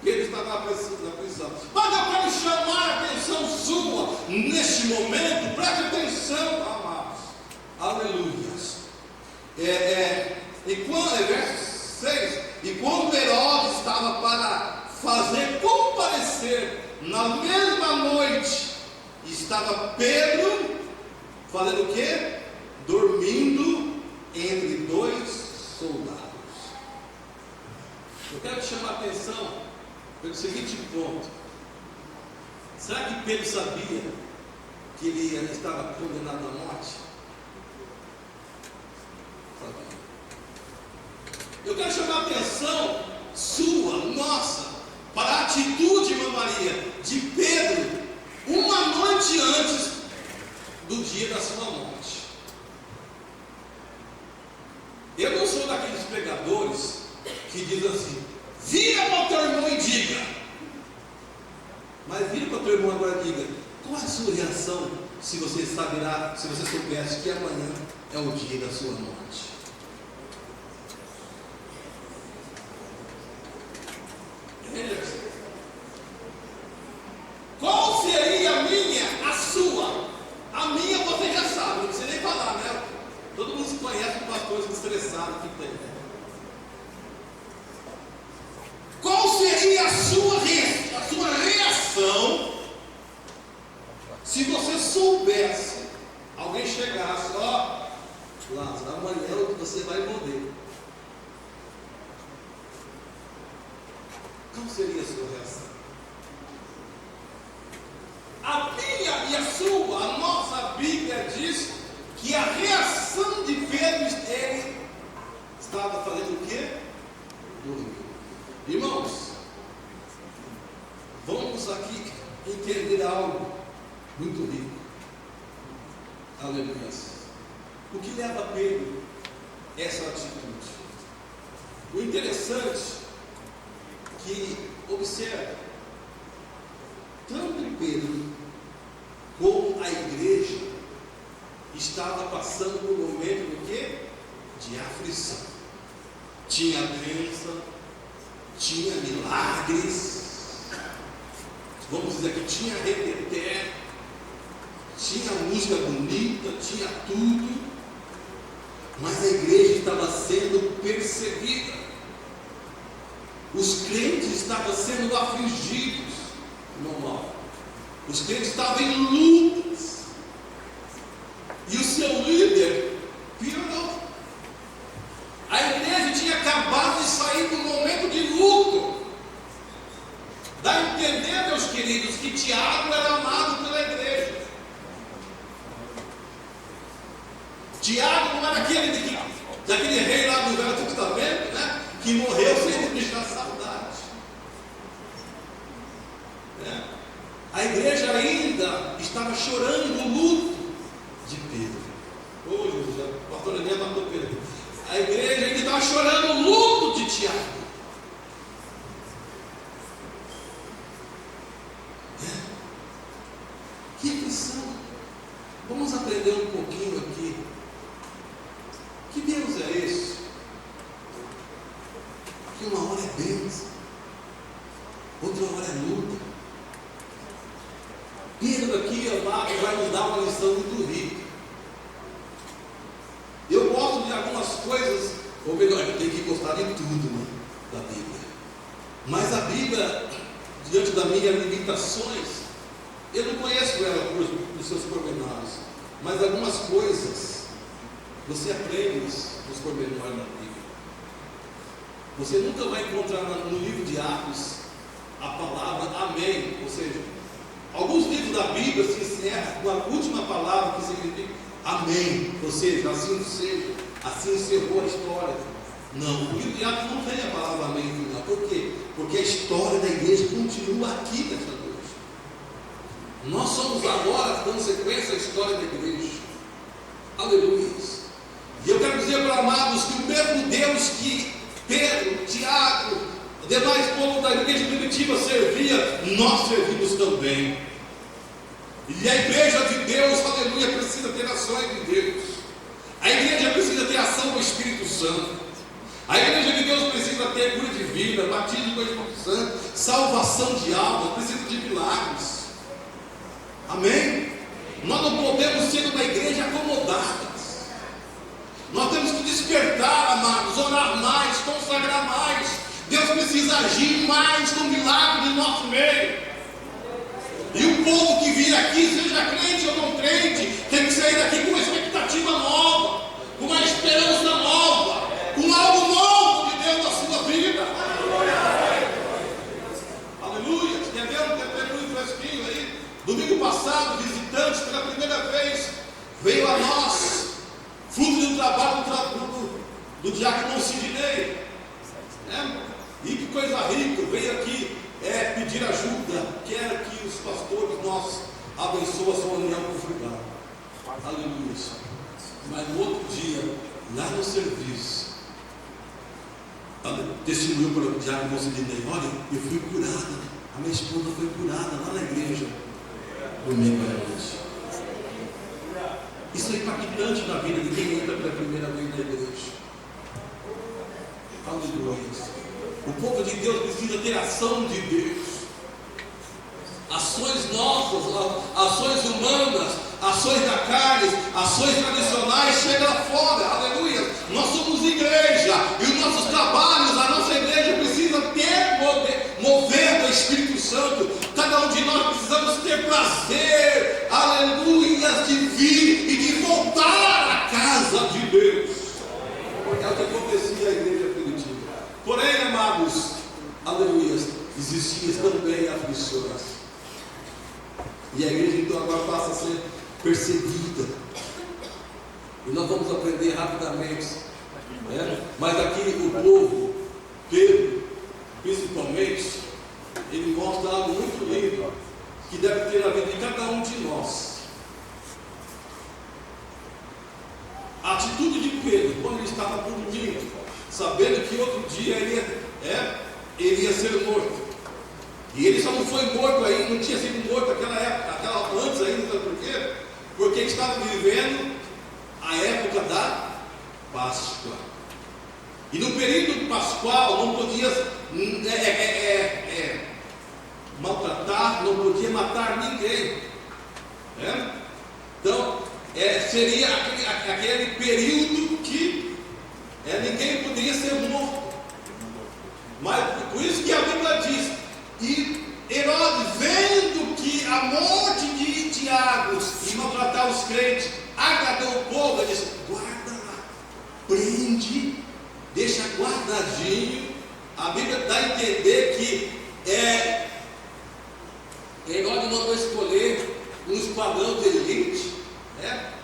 Pedro estava na prisão. Mas eu quero chamar a atenção sua neste momento. Preste atenção, amados. Aleluia. Verso 6. E quando Herodes estava para fazer comparecer na mesma noite, estava Pedro fazendo o quê? Dormindo entre dois soldados. Eu quero te chamar a atenção pelo seguinte ponto. Será que Pedro sabia que ele estava condenado à morte? Sabia. Eu quero chamar a atenção sua, nossa, para a atitude, irmã Maria, de Pedro, uma noite antes do dia da sua morte. Eu não sou daqueles pregadores que dizem assim: vira para o teu irmão e diga. Mas vira para o teu irmão agora e diga: qual é a sua reação se você saberá, se você soubesse que amanhã é o dia da sua morte? Qual seria a minha, a sua? A minha você já sabe, não precisa nem falar, né? Todo mundo se conhece com pastores estressados que tem. Qual seria a sua reação se você soubesse, alguém chegasse, ó, Lázaro, amanhã você vai morrer? Qual seria a sua reação? A minha e a sua, a nossa Bíblia diz que a reação de Pedro, ele estava fazendo o quê? Dormindo. Irmãos, vamos aqui entender algo muito rico. Aleluia. O que leva a Pedro a essa atitude? O interessante que observa, tanto Pedro como a igreja estava passando por um momento do quê? De aflição. Tinha bênção, tinha milagres, vamos dizer que tinha reteté, tinha música bonita, tinha tudo, mas a igreja estava sendo perseguida, os crentes estavam sendo afligidos, normal, os crentes estavam em lutas, e o seu líder piorou. A igreja tinha acabado de sair de um momento de luto. Dá a entender, meus queridos, que Tiago era amado pela igreja. Tiago não era daquele rei lá do Velho Testamento, né, que morreu sem deixar saudade. A igreja ainda estava chorando o luto de Pedro. Ô Jesus, a pastora Helena matou Pedro. A igreja ainda estava chorando o luto de Tiago. Que aflição. Vamos aprender um pouquinho aqui. Que Deus é esse? Que uma hora é bênção, outra hora é luta. Pedro aqui, amado, vai nos dar uma lição muito rica. Eu gosto de algumas coisas, ou melhor, eu tenho que gostar de tudo, né, da Bíblia. Mas a Bíblia diante das minhas limitações, eu não conheço ela por seus pormenores, mas algumas coisas você aprende nos pormenores da Bíblia. Você nunca vai encontrar no livro de Atos a palavra amém, ou seja, alguns livros da Bíblia se encerram com a última palavra que significa amém, ou seja, assim seja, assim encerrou a história. Não, o livro de Atos não tem a palavra amém no final. Por quê? Porque a história da igreja continua aqui nesta noite. Nós somos agora dando sequência à história da igreja. Aleluia. E eu quero dizer para amados que o mesmo Deus que Pedro, Tiago, o demais povo da igreja primitiva servia, nós servimos também. E a igreja de Deus, aleluia, precisa ter ações de Deus. A igreja precisa ter ação do Espírito Santo. A igreja de Deus precisa ter cura de vida, batismo com o Espírito Santo, salvação de almas, precisa de milagres. Amém? Nós não podemos ser uma igreja acomodada. Nós temos que despertar, amados, orar mais, consagrar mais. Deus precisa agir mais no milagre do nosso meio. E o povo que vir aqui, seja crente ou não crente, tem que sair daqui com uma expectativa nova, com uma esperança nova, com algo novo de Deus na sua vida. Aleluia. Tem muito fresquinho aí. Domingo passado, visitantes pela primeira vez, veio a nós, fruto do trabalho do diácono Sidney. E que coisa rica, veio aqui pedir ajuda, quer que os pastores nossos abençoem a sua união conjugal. Aleluia. Mas no outro dia, lá no serviço, testemunhou para o diácono Sidney: olha, eu fui curada, a minha esposa foi curada lá na igreja, domingo à noite. Isso é impactante na vida de quem entra pela primeira vez na igreja. Aleluia. O povo de Deus precisa ter ação de Deus. Ações nossas, ações humanas, ações da carne, ações tradicionais, chega lá fora. Aleluia. Nós somos igreja e os nossos trabalhos, a nossa igreja precisa ter mover do Espírito Santo. Cada um de nós precisamos ter prazer, aleluia, de vir e de voltar à casa de Deus. Porque é o que acontecia na igreja primitiva. Porém, amados, aleluia, existiam também aflições. E a igreja então agora passa a ser perseguida. E nós vamos aprender rapidamente. Mas aqui o povo, Pedro, principalmente, ele mostra algo muito lindo que deve ter na vida de cada um de nós. A atitude de Pedro, quando ele estava dormindo, sabendo que outro dia ele ia ser morto. E ele só não foi morto aí, não tinha sido morto naquela época, antes ainda, sabe por quê? Porque ele estava vivendo a época da Páscoa. E no período pascual não podia maltratar, não podia matar ninguém. Então, seria aquele período que ninguém poderia ser morto. Mas por isso que a Bíblia diz: e Herodes, vendo que a morte de Tiago e maltratar os crentes agradou o povo, ele disse: guarda lá, prende, deixa guardadinho. A Bíblia dá a entender que Herodes mandou escolher um esquadrão de elite,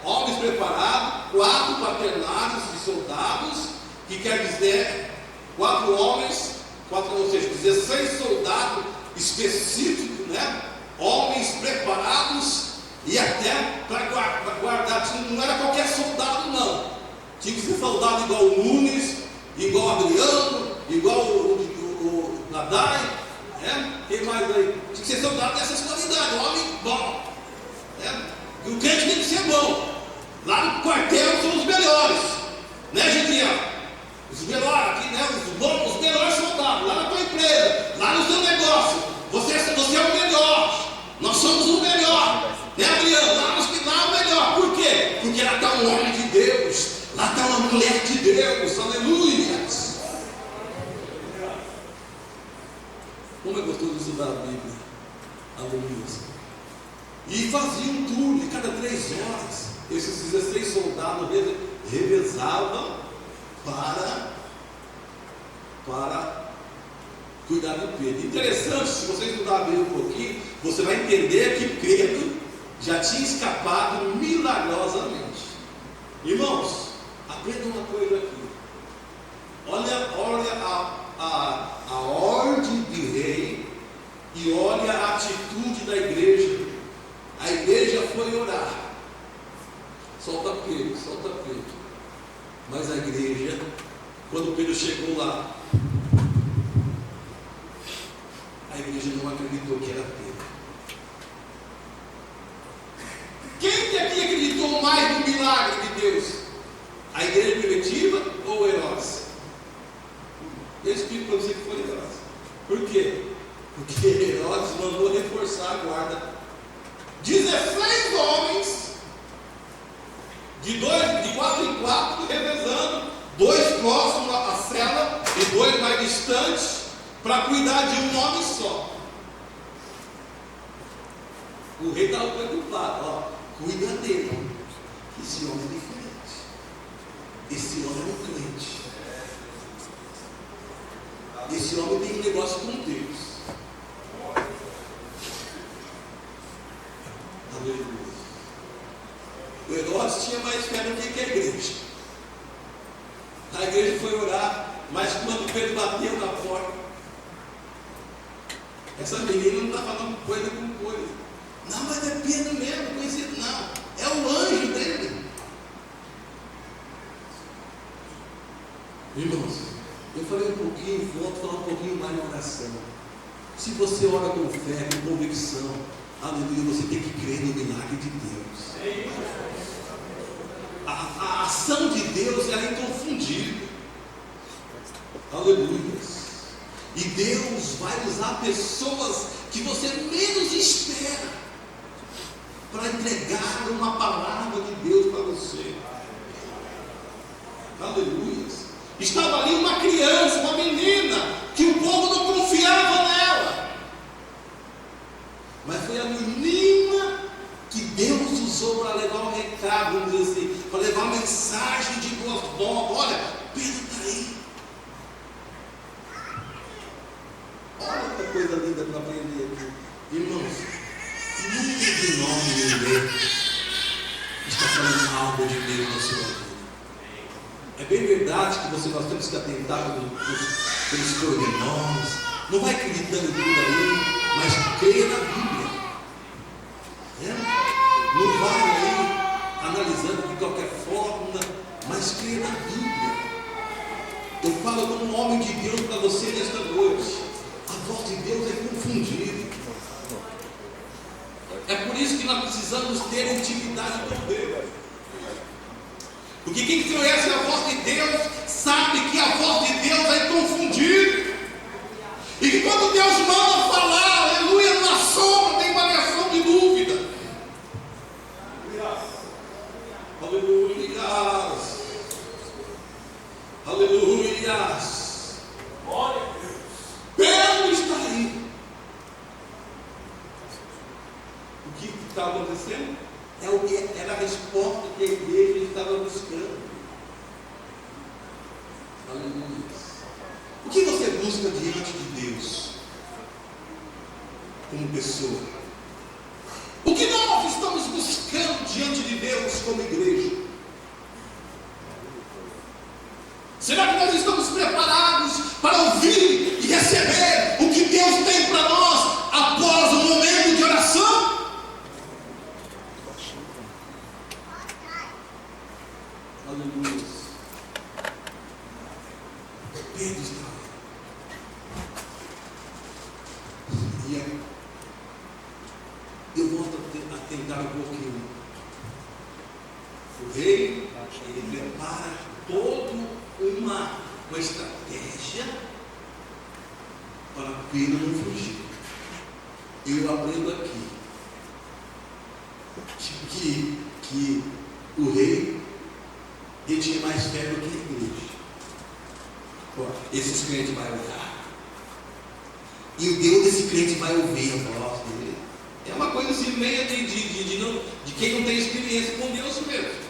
homens preparados, 4 quaternários de soldados, que quer dizer 4 homens, ou seja, 16 soldados específicos, homens preparados, e até para guardar, não era qualquer soldado não, tinha que ser soldado igual o Nunes, igual o Adriano, igual o Nadai, quem mais aí? Tinha que ser soldado dessas qualidades, homem bom, e o crente tem que ser bom. Lá no quartel são os melhores, Gideão? Os melhores aqui, os melhores soldados, lá na tua empresa, lá no seu negócio, você é o melhor, nós somos o melhor, Adriano? Lá é o melhor. Por quê? Porque lá está um homem de Deus, lá está uma mulher de Deus, aleluia. Como é gostoso estudar a Bíblia. Aleluia. E fazia um turno, e cada 3 horas, esses 16 soldados revezavam para cuidar de Pedro. Interessante, se você estudar a Bíblia um pouquinho, você vai entender que Pedro já tinha escapado milagrosamente. Irmãos, aprenda uma coisa aqui. Olha a ordem de rei e olha a atitude da igreja. A igreja foi orar. Solta Pedro. Mas a igreja, quando Pedro chegou lá, a igreja não acreditou que era Pedro. Quem que aqui acreditou mais no milagre de Deus? A igreja primitiva ou Herodes? Eu explico para você que foi Herodes. Por quê? Porque Herodes mandou reforçar a guarda. 16 homens, de 4 em 4, revezando, 2 próximos à cela e 2 mais distantes, para cuidar de um homem só. O rei estava preocupado, cuida dele. Esse homem é diferente. Esse homem é um crente. Esse homem tem um negócio com Deus. Aleluia. O Herodes tinha mais fé do que a igreja. A igreja foi orar, mas quando Pedro bateu na porta, essa menina não está falando coisa com coisa. Não, mas é Pedro mesmo, conhecido. Não, é o anjo dele. Irmãos, eu falei um pouquinho, volto a falar um pouquinho mais na oração. Se você ora com fé, com convicção, aleluia, você tem que crer no milagre de Deus. A ação de Deus é inconfundível. Aleluia. E Deus vai usar pessoas que você menos espera para entregar uma palavra de Deus para você. Aleluia. Estava ali uma criança, uma menina, que o povo não confiava nela. Mas foi a menina que Deus usou para levar o recado, vamos dizer assim, para levar a mensagem de boas novas. Olha, Pedro está aí. Olha que coisa linda para aprender aqui. Irmãos, nunca de nome ninguém está falando algo de Deus na sua vida. É bem verdade que nós temos que atentar pelos pronomes. Não vai acreditando em tudo aí, mas creia na Bíblia. Não vai aí analisando de qualquer forma, mas creia na Bíblia. Eu falo como um homem de Deus para você nesta noite. A voz de Deus é confundida. É por isso que nós precisamos ter intimidade com Deus. Porque quem conhece a voz de Deus sabe que a voz de Deus é inconfundível. E que quando Deus manda falar, aleluia, na sombra tem variação de dúvida. Aleluia. Aleluia. Pedro está aí. O que está acontecendo? É o que era a resposta que a igreja estava buscando. Aleluia. O que você busca diante de Deus? Como pessoa? O que nós estamos buscando diante de Deus como igreja? Será que nós estamos preparados para ouvir e receber o que Deus tem para nós após o momento de oração? Aleluia. Pedro está aí. E eu volto a tentar um pouquinho. O rei, ele prepara toda uma estratégia para Pedro não fugir. Eu aprendo aqui que o rei, ele tinha mais fé do que a igreja. Esses crentes vão orar. E o Deus desse crente vai ouvir a voz dele. É uma coisa assim, meia de quem não tem experiência com Deus mesmo.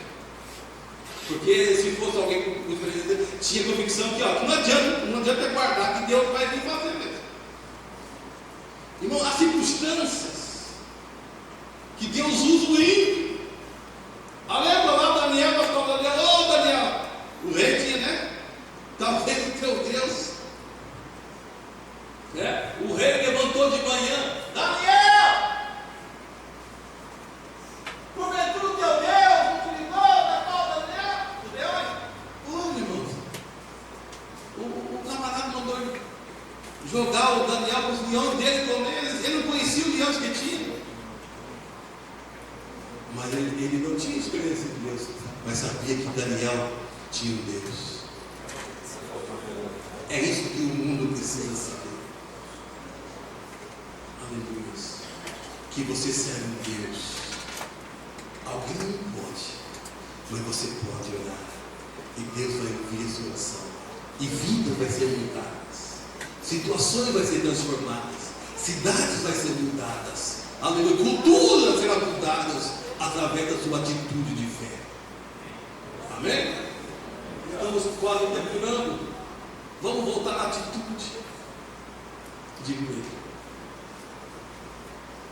Porque se fosse alguém com experiência, tinha convicção que, ó, não adianta guardar, que Deus vai vir fazer mesmo. Irmão, há circunstâncias que Deus usa o ímpio. Lembra lá Daniel, pastor Daniel? Ô Daniel, o rei tinha, né? Talvez o teu Deus, né? O rei levantou de manhã: Daniel, porventura o teu Deus não te ligou da qual Daniel? O Deus? Irmãos, o camarada mandou jogar o Daniel para os leões dele comer. Ele não conhecia os leões que tinha. Mas ele não tinha experiência de Deus, mas sabia que Daniel tinha um Deus. É isso que o mundo precisa saber. Aleluia. Que você serve um Deus. Alguém não pode, mas você pode orar. E Deus vai ouvir a sua oração. E vidas vai ser mudadas. Situações vai ser transformadas. Cidades vai ser mudadas. Aleluia. Culturas serão mudadas através da sua atitude de fé. Amém? Estamos quase terminando. Vamos voltar à atitude de Pedro.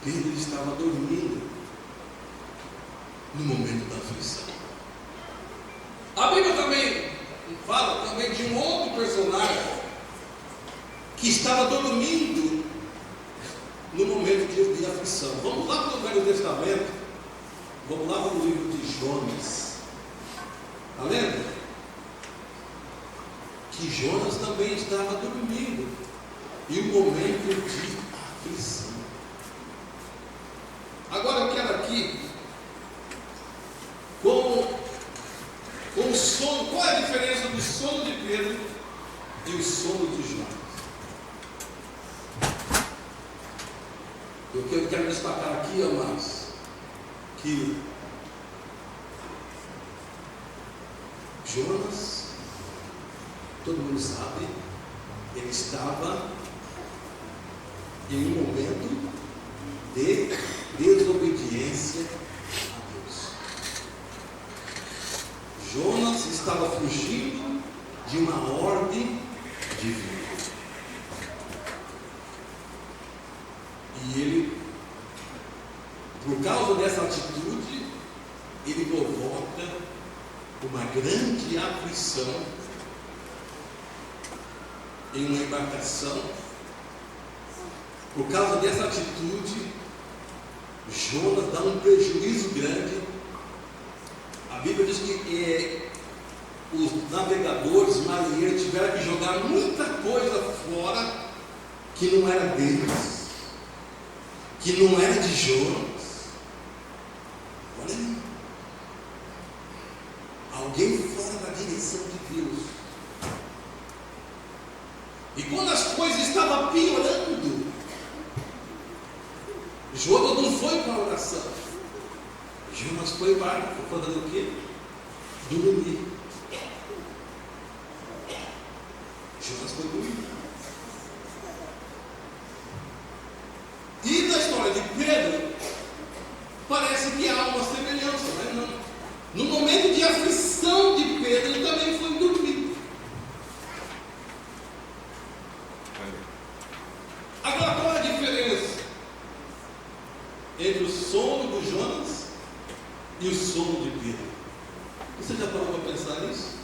Pedro estava dormindo no momento da aflição. A Bíblia também fala também de um outro personagem que estava dormindo no momento de aflição. Vamos lá para o Velho Testamento. Vamos lá para o livro de Jonas. Está lendo? Que Jonas também estava dormindo em um momento de aflição. Agora eu quero aqui, com o sono, qual é a diferença do sono de Pedro e o sono de Jonas? Eu quero destacar aqui, amados, que Jonas, todo mundo sabe, ele estava em um momento de desobediência a Deus. Jonas estava fugindo de uma ordem divina. E ele, por causa dessa atitude, ele provoca uma grande aflição em uma embarcação. Por causa dessa atitude, Jonas dá um prejuízo grande. A Bíblia diz que os navegadores, os marinheiros tiveram que jogar muita coisa fora que não era deles, que não era de Jonas. Olha aí. Alguém fora da direção de Deus. E quando as coisas estavam piorando, Jonas não foi para a oração. Jonas foi para fazer o quê? Dormir. Jonas foi dormir. E na história de Pedro, parece que há uma semelhança, mas não. No momento de aflição de Pedro, ele também foi dormir. Agora, qual é a diferença entre o sono de Jonas e o sono de Pedro? Você já parou para pensar nisso?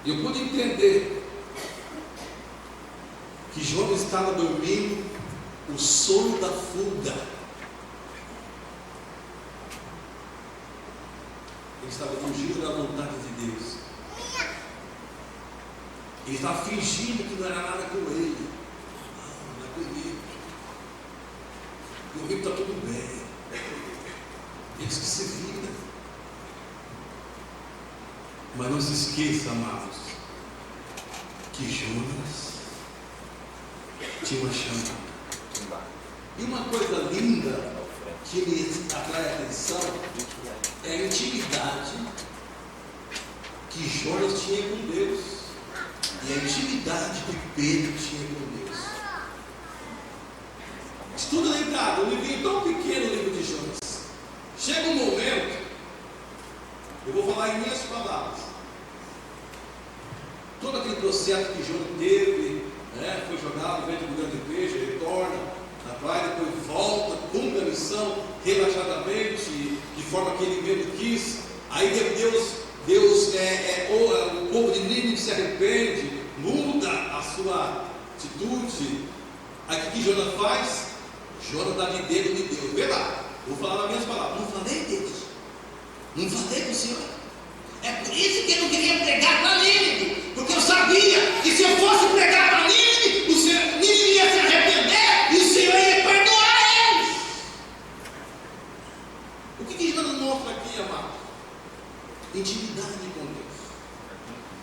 Eu pude entender que Jonas estava dormindo o sono da fuga. Ele estava fugindo da vontade de Deus. Ele estava fingindo que não era nada com ele. Não é comigo. Comigo está tudo bem. Eles que se vira. Mas não se esqueça, amados, que Jonas tinha uma chamada. E uma coisa linda que me atrai a atenção é a intimidade que Jonas tinha com Deus. e a intimidade que Pedro tinha com Deus. Estuda lá em casa, um livrinho tão pequeno, o livro de Jonas. Chega um momento, eu vou falar em minhas palavras, todo aquele processo que Jonas teve, foi jogado dentro do grande peixe, retorna na praia, depois volta, cumpre a missão relaxadamente, de forma que ele mesmo quis. Aí Deus o povo de Nínive se arrepende, muda a sua atitude. Aí o que Jonas faz? Jonas dá de dedo de Deus. Vê lá, vou falar nas minhas palavras. Não falei, Deus? Não falei com o Senhor? É por isso que eu não queria pregar para Nínive, porque eu sabia que se eu fosse pregar para Nínive, Nínive ia se arrepender e o Senhor ia perdoar eles. O que Jonas mostra aqui, amado? Intimidade com Deus.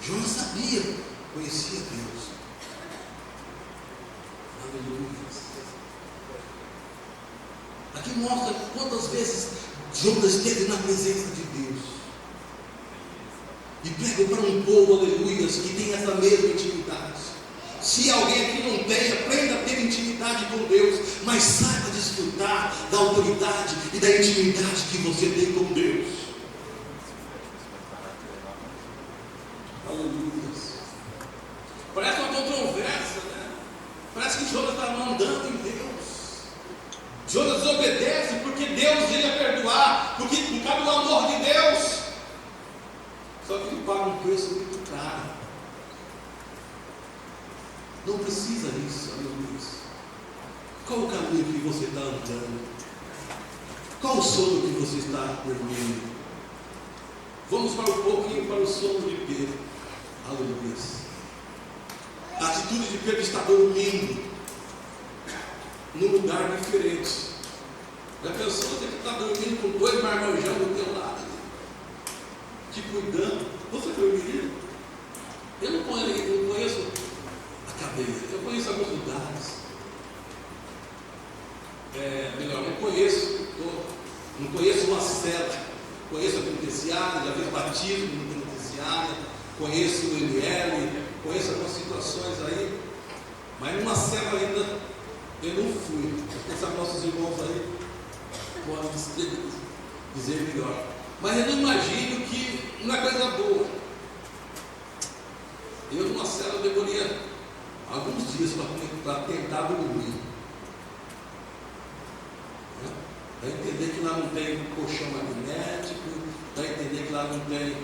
Jonas sabia, conhecia Deus. Aleluia. Aqui mostra quantas vezes Jonas esteve na presença de Deus. E prego para um povo, aleluia, que tem essa mesma intimidade. Se alguém aqui não tem, aprenda a ter intimidade com Deus, mas saiba desfrutar da autoridade e da intimidade que você tem com Deus. Aleluia. Parece uma controvérsia, né? Parece que Jonas está mandando em Deus. Jonas desobedece porque Deus ia perdoar, porque por causa do amor de Deus. Só que ele paga um preço muito caro. Não precisa disso, aleluia. Qual o caminho que você está andando? Qual o sono que você está dormindo? Vamos para um pouquinho para o sono de Pedro. Aleluia. A atitude de Pedro está dormindo num lugar diferente. Já pensou você que está dormindo com 2 marmanjão do teu lado, te cuidando? Você dormiria? Eu não conheço a cadeia, eu conheço alguns lugares. Melhor, não conheço uma cela, conheço a penitenciária, já fiz batismo na penitenciária, conheço o ML, conheço algumas situações aí, mas numa cela ainda eu não fui. Quem sabe nossos irmãos aí podem dizer melhor. Mas eu não imagino que não é coisa boa. Eu numa cela demoraria alguns dias para tentar dormir. Para entender que lá não tem colchão magnético, para entender que lá não tem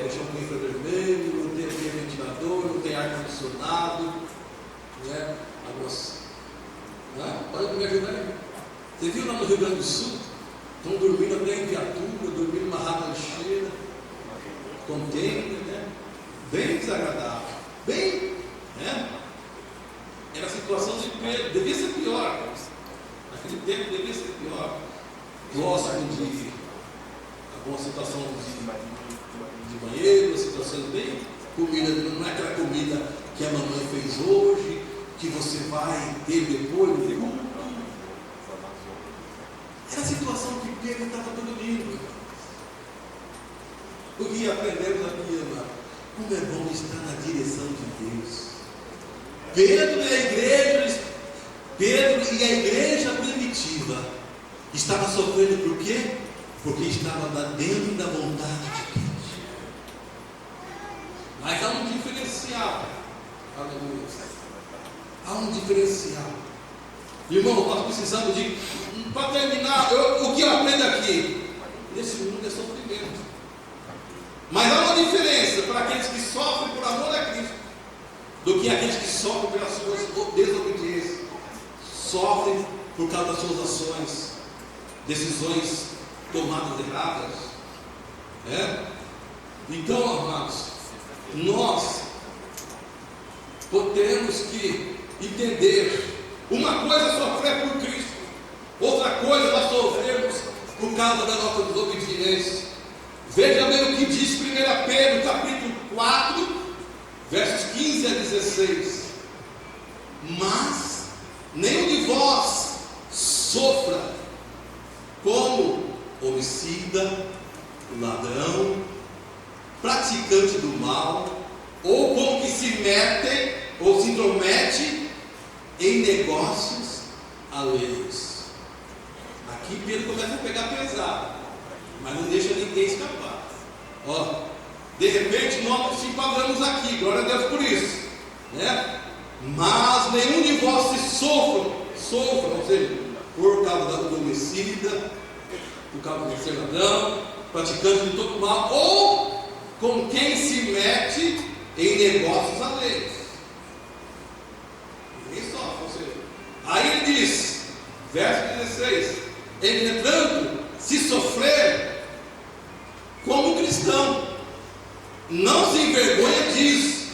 colchão com infravermelho, não tem ventilador, não tem ar-condicionado. Pode me ajudar aí? Você viu lá no Rio Grande do Sul? Estão dormindo até em viatura, dormindo numa rancheira, container, né? Bem desagradável. Bem, né? Era a situação de Pedro, devia ser pior. Naquele tempo devia ser pior. Próximo de alguma situação de banheiro, situações bem comida, não é aquela comida que a mamãe fez hoje, que você vai ter depois, não. Era a situação que Pedro estava dormindo. O que aprendemos aqui, amado? Como é bom estar na direção de Deus. Pedro e a igreja primitiva estava sofrendo por quê? Porque estava dentro da vontade de Deus. Mas há um diferencial. Aleluia. Há um diferencial. Irmão, nós precisamos de. Para terminar, o que eu aprendo aqui? Nesse mundo é sofrimento. Mas há uma diferença para aqueles que sofrem por amor a Cristo do que aqueles que sofrem pelas suas desobediências. Sofrem por causa das suas ações, decisões tomadas erradas. Então, amados, nós temos que entender: uma coisa é sofrer por Cristo, outra coisa nós sofremos por causa da nossa desobediência. Veja bem o que diz 1 Pedro capítulo 4, versos 15 a 16. Mas nenhum de vós sofra como homicida, ladrão, praticante do mal, ou como que se metem ou se intromete em negócios alheios. Aqui Pedro começa a pegar pesado, mas não deixa ninguém escapar. Ó, de repente nós se enquadramos aqui, glória a Deus por isso, né? Mas nenhum de vós se sofra, ou seja, por causa do homicida, por causa do cidadão, praticante de todo mal, ou com quem se mete em negócios alheios. Ninguém sofre, ou seja, aí ele diz, verso 16: entretanto, se sofrer como cristão, não se envergonha disso,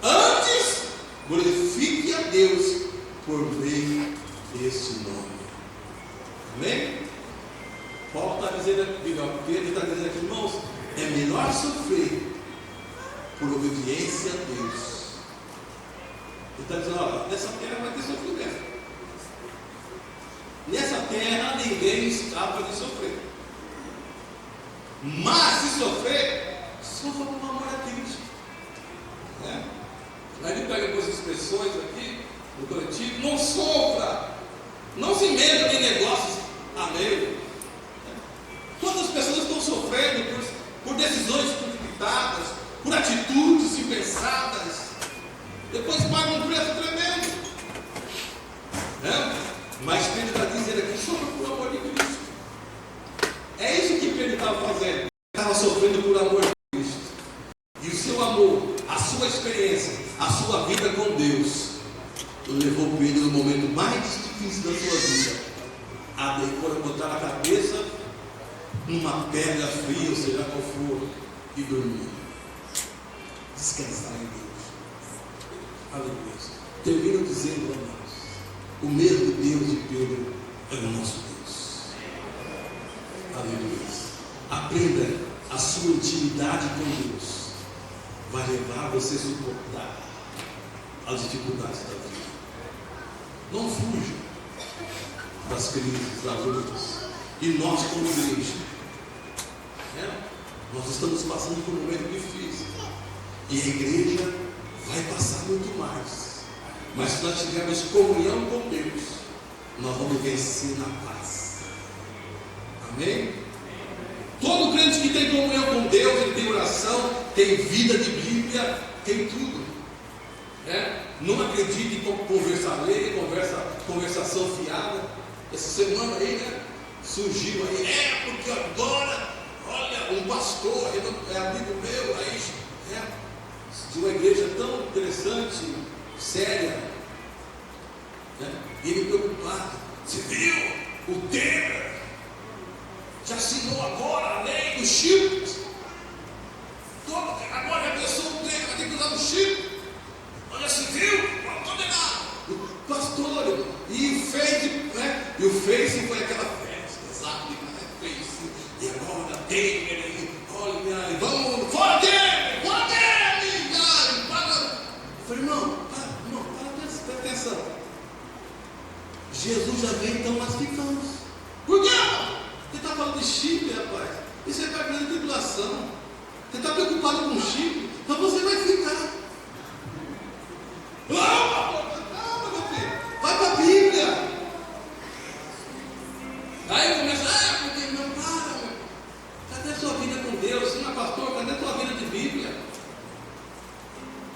antes glorifique a Deus por meio deste nome. Amém? Paulo está dizendo aqui, Pedro está dizendo aqui, irmãos, é melhor sofrer por obediência a Deus. Ele está dizendo, olha, nessa terra vai ter sofrimento. Nessa terra ninguém escapa de sofrer. Mas se sofrer, sofra por amor a Cristo. Né? Aí ele pega algumas expressões aqui no coletivo: não sofra, não se meta em negócios alheios. Quantas pessoas estão sofrendo por decisões precipitadas, por atitudes impensadas, depois pagam um preço tremendo. Né? Mas Pedro está dizendo aqui: sofra por amor de Cristo. É isso que Pedro estava fazendo. Estava sofrendo por amor de Cristo. E o seu amor, a sua experiência, a sua vida com Deus, levou Pedro no momento mais difícil da sua vida a botar a cabeça numa pedra fria, ou seja qual for, e dormir. Descansar em Deus. Aleluia. Termino dizendo, amados, o mesmo Deus de Pedro é o nosso Deus. Aleluia. Aprenda a sua intimidade com Deus. Vai levar você a suportar as dificuldades da vida. Não fuja das crises, das lutas. E nós, como igreja, nós estamos passando por um momento difícil. E a igreja vai passar muito mais. Mas se nós tivermos comunhão com Deus, nós vamos vencer na paz. Amém? Todo crente que tem comunhão com Deus, ele tem oração, tem vida de Bíblia, tem tudo. Não acredite em conversa alheia, conversação fiada. Essa semana aí, né, surgiu aí, porque agora, olha, um pastor, é amigo meu, aí, de uma igreja tão interessante, séria, e ele preocupado: você viu? O Temer já assinou agora a lei dos chips. Agora já pensou o Temer, vai ter que usar o chip. Olha, se viu? Vamos condenar. O pastor, irmão, e o Face foi aquela festa, exato, Face, e agora Temer, olha, vamos, fora Temer, fora Temer, eu falei: irmão, presta atenção. Jesus já veio, então nós ficamos. Por quê? Você está falando de chip, rapaz? Isso é para a grande tribulação. Você está preocupado com chip? Então você vai ficar. Não, meu filho. Vai para a Bíblia. Aí começa: porque não para. Cadê a sua vida com Deus? Você não é pastor? Cadê a sua vida de Bíblia?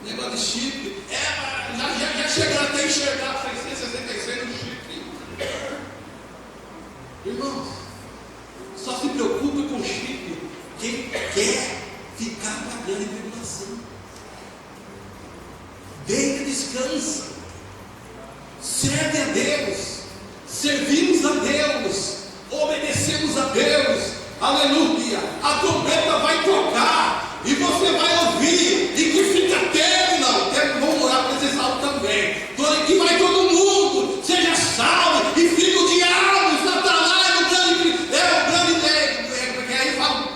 Negócio de chip. Já chegaram até enxergar 666 no chip. Irmãos, só se preocupe com chip quem quer ficar pagando tribulação. Deita, descansa. Serve a Deus. Servimos a Deus. Obedecemos a Deus. Aleluia. A trombeta vai tocar e você vai ouvir. E que fica terno, vamos orar para esse salmo também. Que vai todo mundo seja salvo e fica o diabo, Satanás é o grande, porque aí fala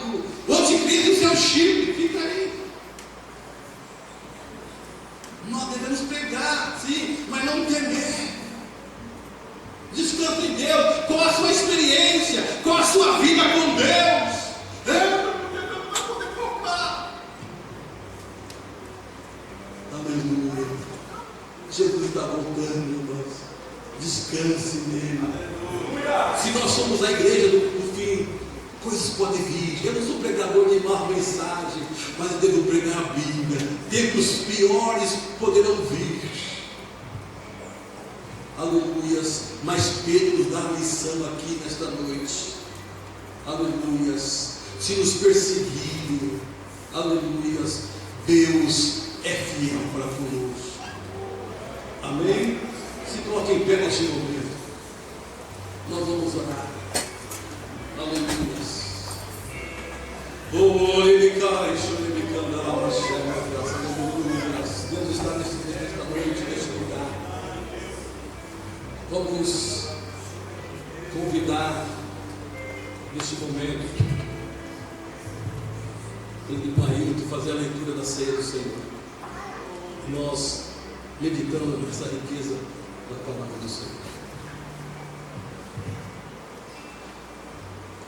o anticristo e o seu chip, fica aí. Nós devemos pregar, sim, mas não temer. Descanse em Deus, com a sua experiência, com a sua vida com Deus. Aleluia. Jesus está voltando, irmãos. Descanse nele. Se nós somos a igreja do fim, coisas podem vir. Eu não sou pregador de má mensagem, mas eu devo pregar a Bíblia. Tempos piores poderão vir. Aleluias. Mas Pedro nos dá a lição aqui nesta noite. Aleluias. Se nos perseguirem, aleluias, Deus é fiel para conosco. Amém? Se coloque em pé neste momento. Nós vamos orar. Aleluias. Oh, ele cai, ele me canta, aleluias. Deus está nesta noite, neste lugar. Vamos convidar neste momento para Ailton fazer a leitura da ceia do Senhor. Nós meditando nessa riqueza da palavra do Senhor.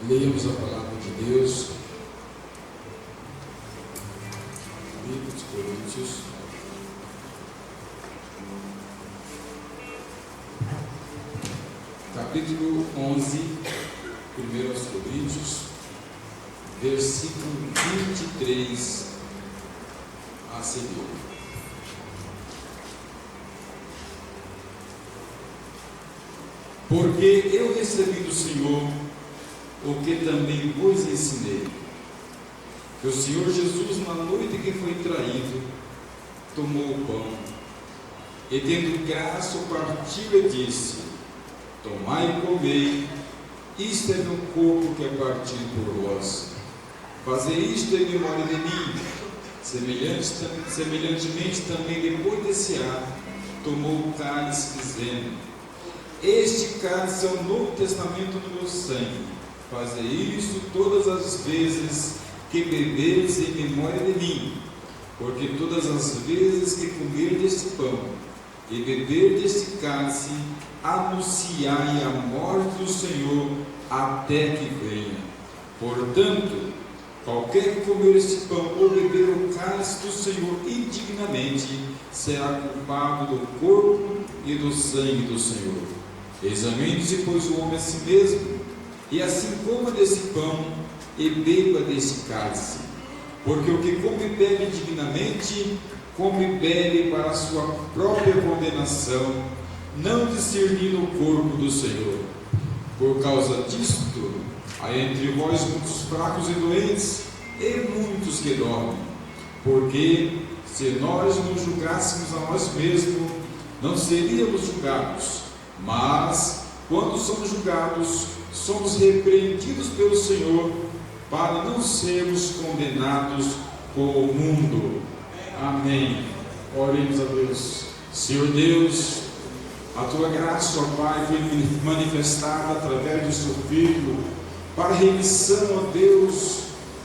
Leiamos a palavra de Deus. Livro dos Coríntios. Capítulo 11, 1 aos Coríntios, versículo 23 a seguir. Porque eu recebi do Senhor o que também vos ensinei, que o Senhor Jesus, na noite que foi traído, tomou o pão, e tendo graça, partiu e disse: tomai e comei, isto é meu corpo que é partido por vós. Fazei isto em memória de mim. Semelhantemente também, depois desse ato, tomou o cálice, dizendo: este cálice é o Novo Testamento no meu sangue. Fazei isto todas as vezes que bebereis em memória de mim. Porque todas as vezes que comerdes este pão e beberdes este cálice, anunciai a morte do Senhor até que venha. Portanto, qualquer que comer este pão ou beber o cálice do Senhor indignamente, será culpado do corpo e do sangue do Senhor. Examine-se, pois, o homem a si mesmo, e assim coma desse pão e beba desse cálice. Porque o que come e bebe indignamente, come e bebe para a sua própria condenação, não discernindo o corpo do Senhor. Por causa disto, há entre vós muitos fracos e doentes, e muitos que dormem. Porque se nós nos julgássemos a nós mesmos, não seríamos julgados. Mas, quando somos julgados, somos repreendidos pelo Senhor, para não sermos condenados com o mundo. Amém. Oremos a Deus. Senhor Deus, a tua graça, ó Pai, foi manifestada através do seu Filho, para a remissão, ó Deus,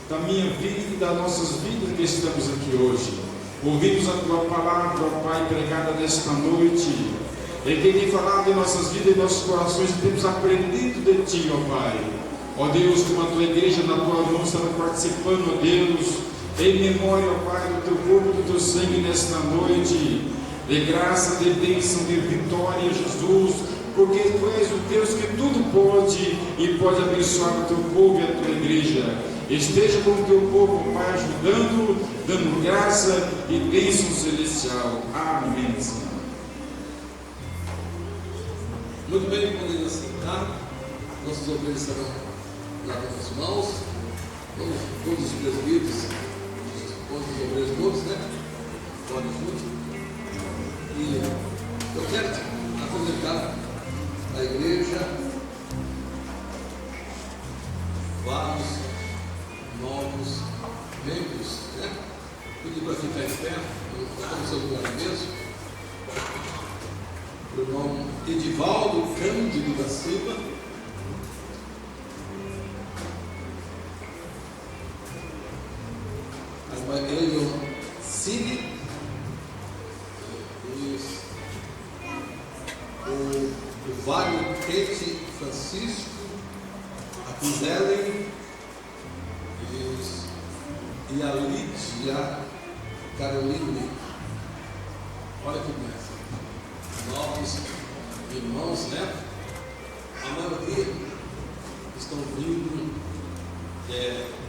da minha vida e das nossas vidas que estamos aqui hoje. Ouvimos a tua palavra, ó Pai, pregada nesta noite. E que tem falado em nossas vidas e nossos corações, e temos aprendido de Ti, ó Pai. Ó Deus, como a Tua igreja na Tua mão está participando, ó Deus, em memória, ó Pai, do Teu corpo, do Teu sangue nesta noite, de graça, de bênção, de vitória, Jesus, porque Tu és o Deus que tudo pode e pode abençoar o Teu povo e a Tua igreja. Esteja com o Teu povo, Pai, ajudando, dando graça e bênção celestial. Amém, Senhor. Muito bem, podemos sentar. Nossos obreiros estarão lavando as mãos. Todos os presbíteros, todos os obreiros todos, né? Podem juntos. E eu quero apresentar à igreja vários novos membros, né? Pedir para ficar em pé, está no seu lugar mesmo. O irmão Edivaldo Cândido da Silva. A irmã Elion Cine. O Vale Tete Francisco. A Gisele. E a Lídia Caroline. Olha que bênção. Novos irmãos, né? A maioria estão vindo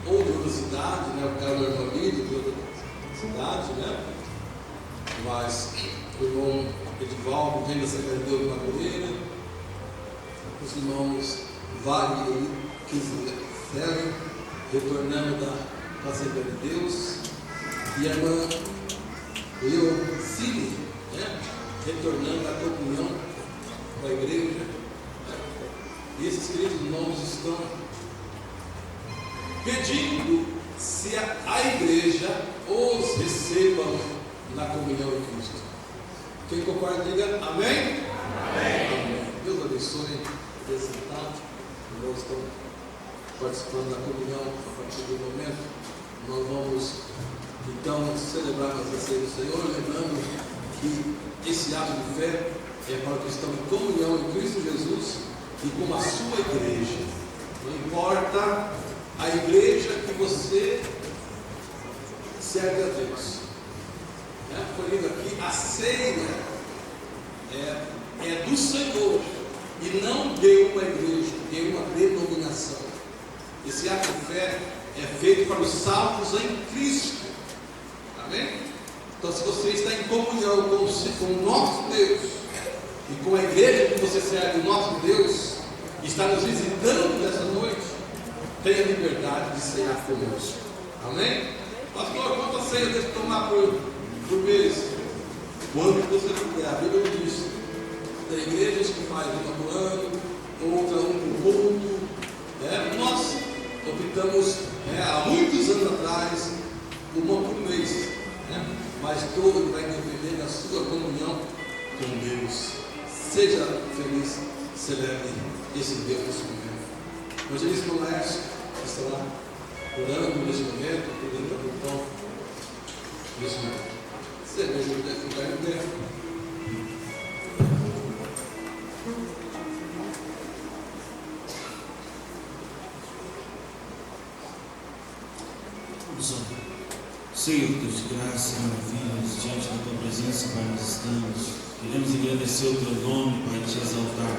ou de outra cidade, né? O cara da família de outra cidade, né? Mas o irmão Edivaldo vem da Secretaria de Madureira, os irmãos Wagner e Kisler, retornando da Assembleia de Deus, e a irmã Leocine, né? Retornando da comunhão da igreja. E esses queridos irmãos estão pedindo se a igreja os receba na comunhão em Cristo. Quem concorda, diga amém? Amém. Deus abençoe. Sentar. Nós estamos participando da comunhão a partir do momento. Nós vamos então celebrar a ceia do Senhor, lembrando que esse ato de fé é para que estão em comunhão em Cristo Jesus e com a sua igreja. Não importa a igreja que você serve a Deus. Foi lido aqui, a ceia é do Senhor e não de uma igreja, de uma denominação. Esse ato de fé é feito para os salvos em Cristo. Amém? Então, se você está em comunhão com o nosso Deus e com a igreja que você serve, o nosso Deus, está nos visitando nessa noite, tenha liberdade de cear conosco. Amém? Pastor, quanto a ceia tem que tomar por mês? Quando você puder. A Bíblia diz: tem igrejas que fazem uma por ano, outra um por culto. Nós optamos há muitos anos atrás uma por mês, mas todo vai depender da sua comunhão com Deus. Seja feliz, celebre esse Deus nesse momento. O evangelista Laércio estará orando nesse momento, pedindo para o pão nesse momento. Você mesmo deve ficar em pé. Senhor Deus de graça e maravilhas, diante da tua presença, Pai, nós estamos. Queremos agradecer o teu nome, Pai, te exaltar.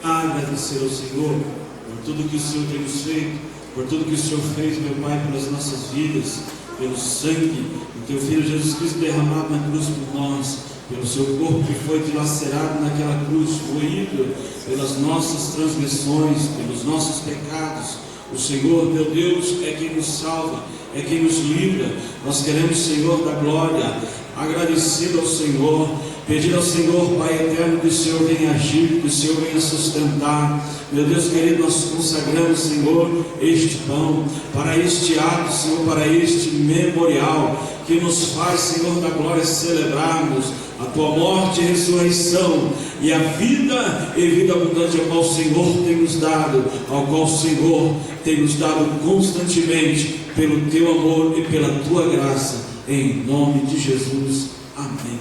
Agradecer ao Senhor por tudo que o Senhor tem nos feito, por tudo que o Senhor fez, meu Pai, pelas nossas vidas, pelo sangue do teu Filho Jesus Cristo derramado na cruz por nós, pelo seu corpo que foi dilacerado naquela cruz, moído pelas nossas transgressões, pelos nossos pecados. O Senhor, meu Deus, é quem nos salva, é quem nos livra. Nós queremos, Senhor da glória, agradecer ao Senhor, pedir ao Senhor, Pai eterno, que o Senhor venha agir, que o Senhor venha sustentar. Meu Deus querido, nós consagramos, Senhor, este pão, para este ato, Senhor, para este memorial, que nos faz, Senhor da glória, celebrarmos a tua morte e ressurreição, e a vida e vida abundante ao qual o Senhor tem nos dado, ao qual o Senhor tem nos dado constantemente, pelo teu amor e pela tua graça, em nome de Jesus, amém.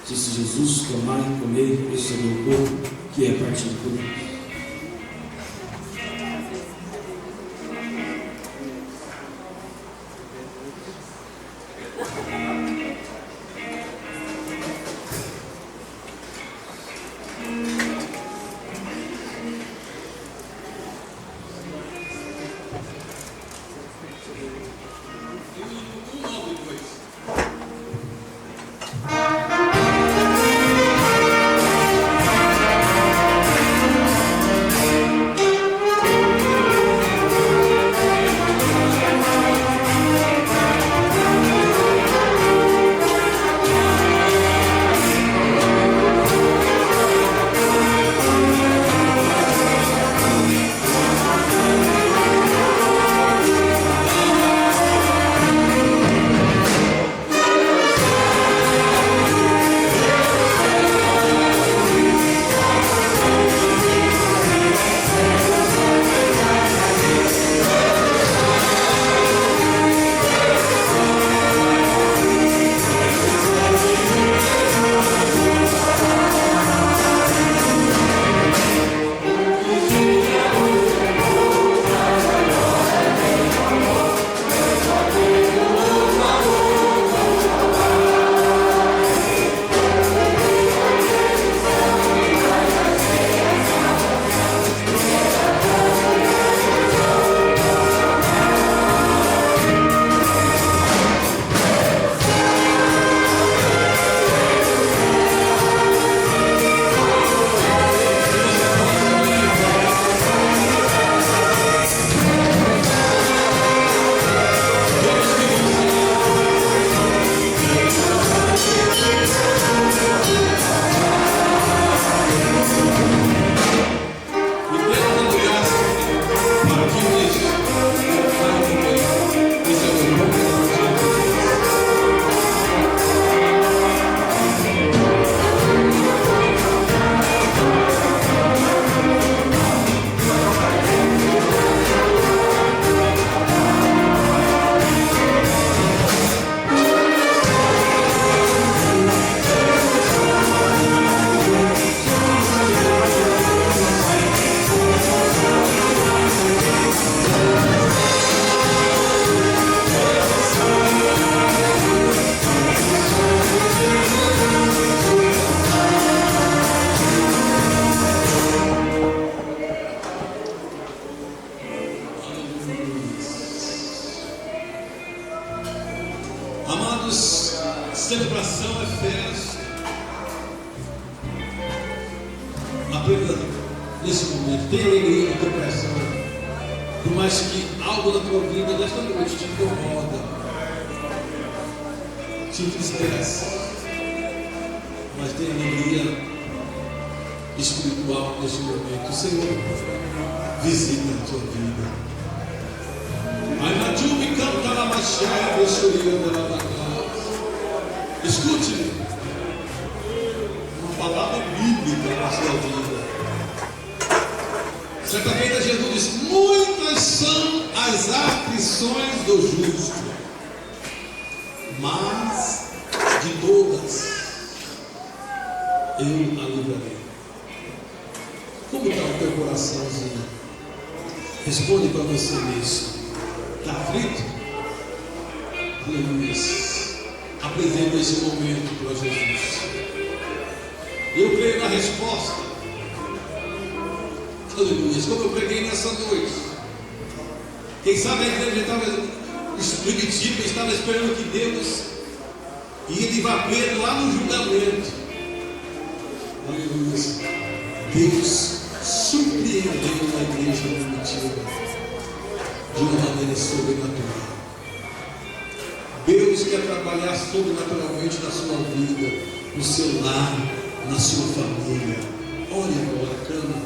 Disse Jesus: tomai e comei, este é meu corpo, que é partido por vós. Amados, celebração é festa. Aprenda nesse momento, tenha alegria no teu coração. Por mais que algo na tua vida nesta noite te incomoda, te entristece, mas tenha alegria espiritual neste momento. O Senhor visita a tua vida. Escute uma palavra bíblica na sua vida. Certa feita Jesus disse: muitas são as aflições do justo, mas de todas eu a livrarei. Como está o teu coraçãozinho? Responde para você mesmo. Está aflito? Aleluia. Apresenta esse momento para Jesus. Eu creio na resposta. Aleluia. Como eu preguei nessa noite. Quem sabe a igreja estava primitiva, estava esperando que Deus ia livrar Pedro lá no julgamento. Aleluia. Deus surpreendeu a igreja primitiva de uma maneira sobrenatural. Deus quer trabalhar sobrenaturalmente na sua vida, no seu lar, na sua família. Ore agora, cama.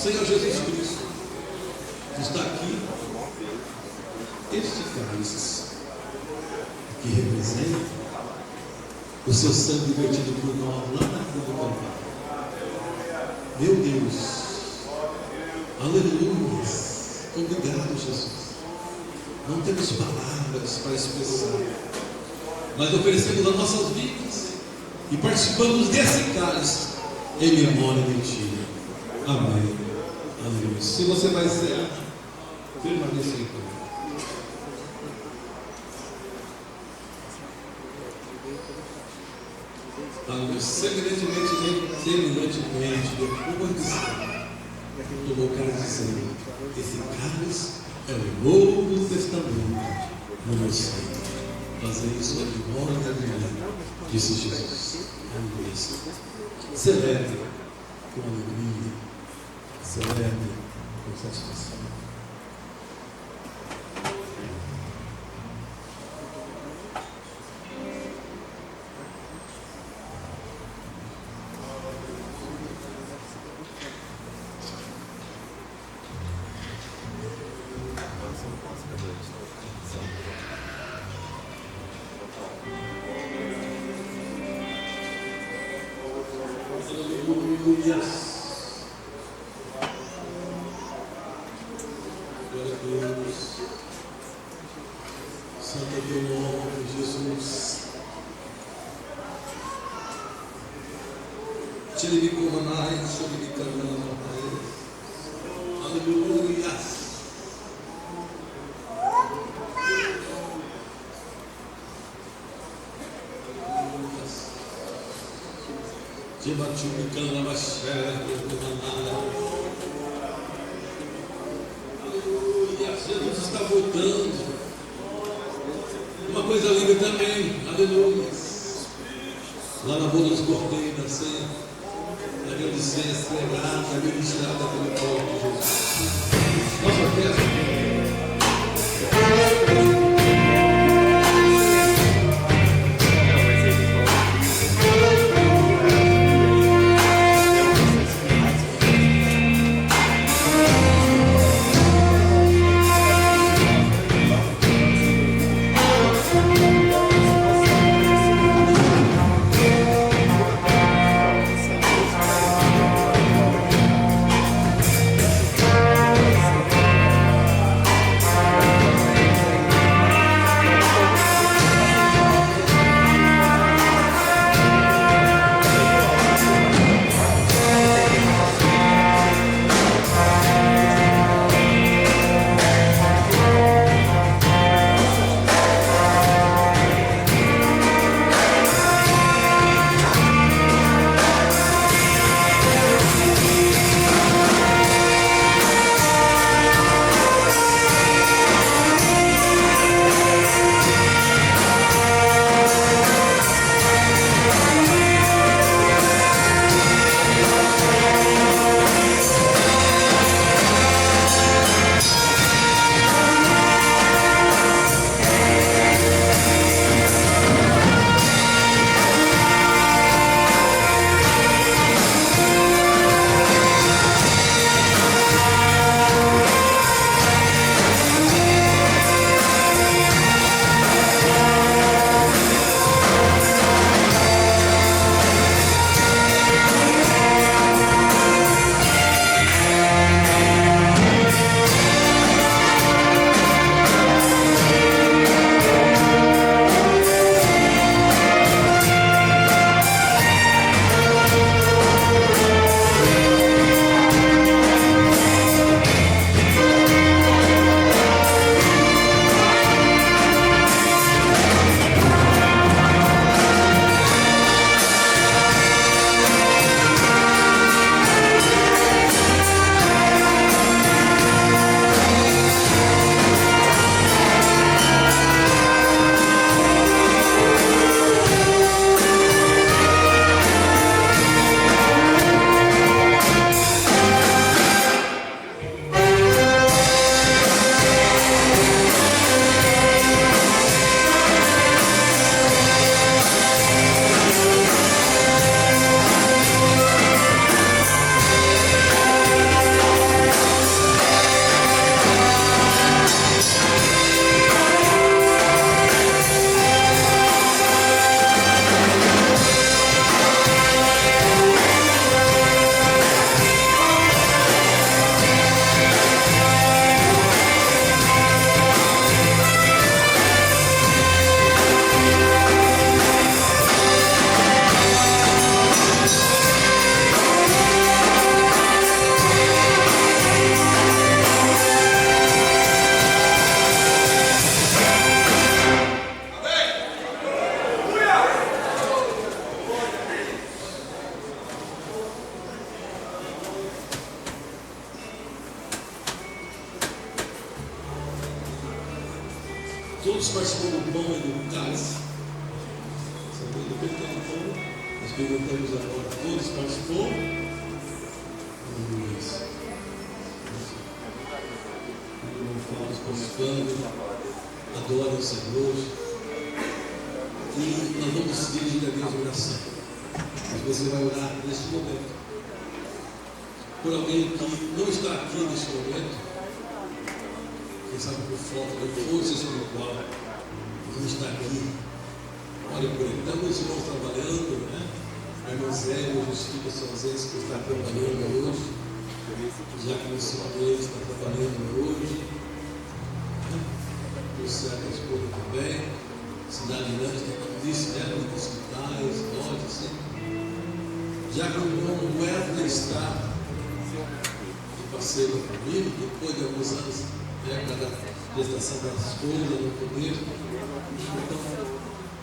Senhor Jesus Cristo, está aqui este cálice que representa o seu sangue vertido por nós lá na cruz do Calvário. Meu Deus, aleluia, obrigado, Jesus. Não temos palavras para expressar, mas oferecemos as nossas vidas e participamos desse cálice em memória de Ti. Amém. Aleluia. Se você vai ser, permaneça em pé. Aleluia. Semelhantemente, depois de ser, tomou o cálice dizendo: esse cálice é o Novo Testamento no meu sangue. Fazer isso é de glória e alegria, disse Jesus. Aleluia. Celebre com alegria, celebre com satisfação. Aleluia. Glória a Deus. Santo é teu nome, Jesus. Tire-me como anai, sobre-me canana, Pai. Aleluia. Aleluia, Jesus está voltando. Uma coisa linda também, aleluia. Lá na boda dos cordeiros, da ceia, a grande ceia celebrada, ministrada pelo próprio Jesus. Nossa festa. Todos participam do pão e do cálice. Depois tem o pão, nós perguntamos agora, todos participam? Vamos comentando, adora o Senhor. E nós vamos dirigir a Deus em oração. Mas você vai orar neste momento por alguém que não está aqui neste momento, quem sabe por falta de força espiritual, não está aqui. Olha por ele. Estamos os irmãos trabalhando, né? A irmã Zélia justifica suas ausências que está trabalhando hoje. Já que o senhor dele está trabalhando hoje. Por certo, a esposa também. Cidade grande, como disse, né? Muitos hospitais, lojas, assim. Já que o irmão Wesley está de passeio com a família, depois de alguns anos, época da gestação da esposa, no poder, então,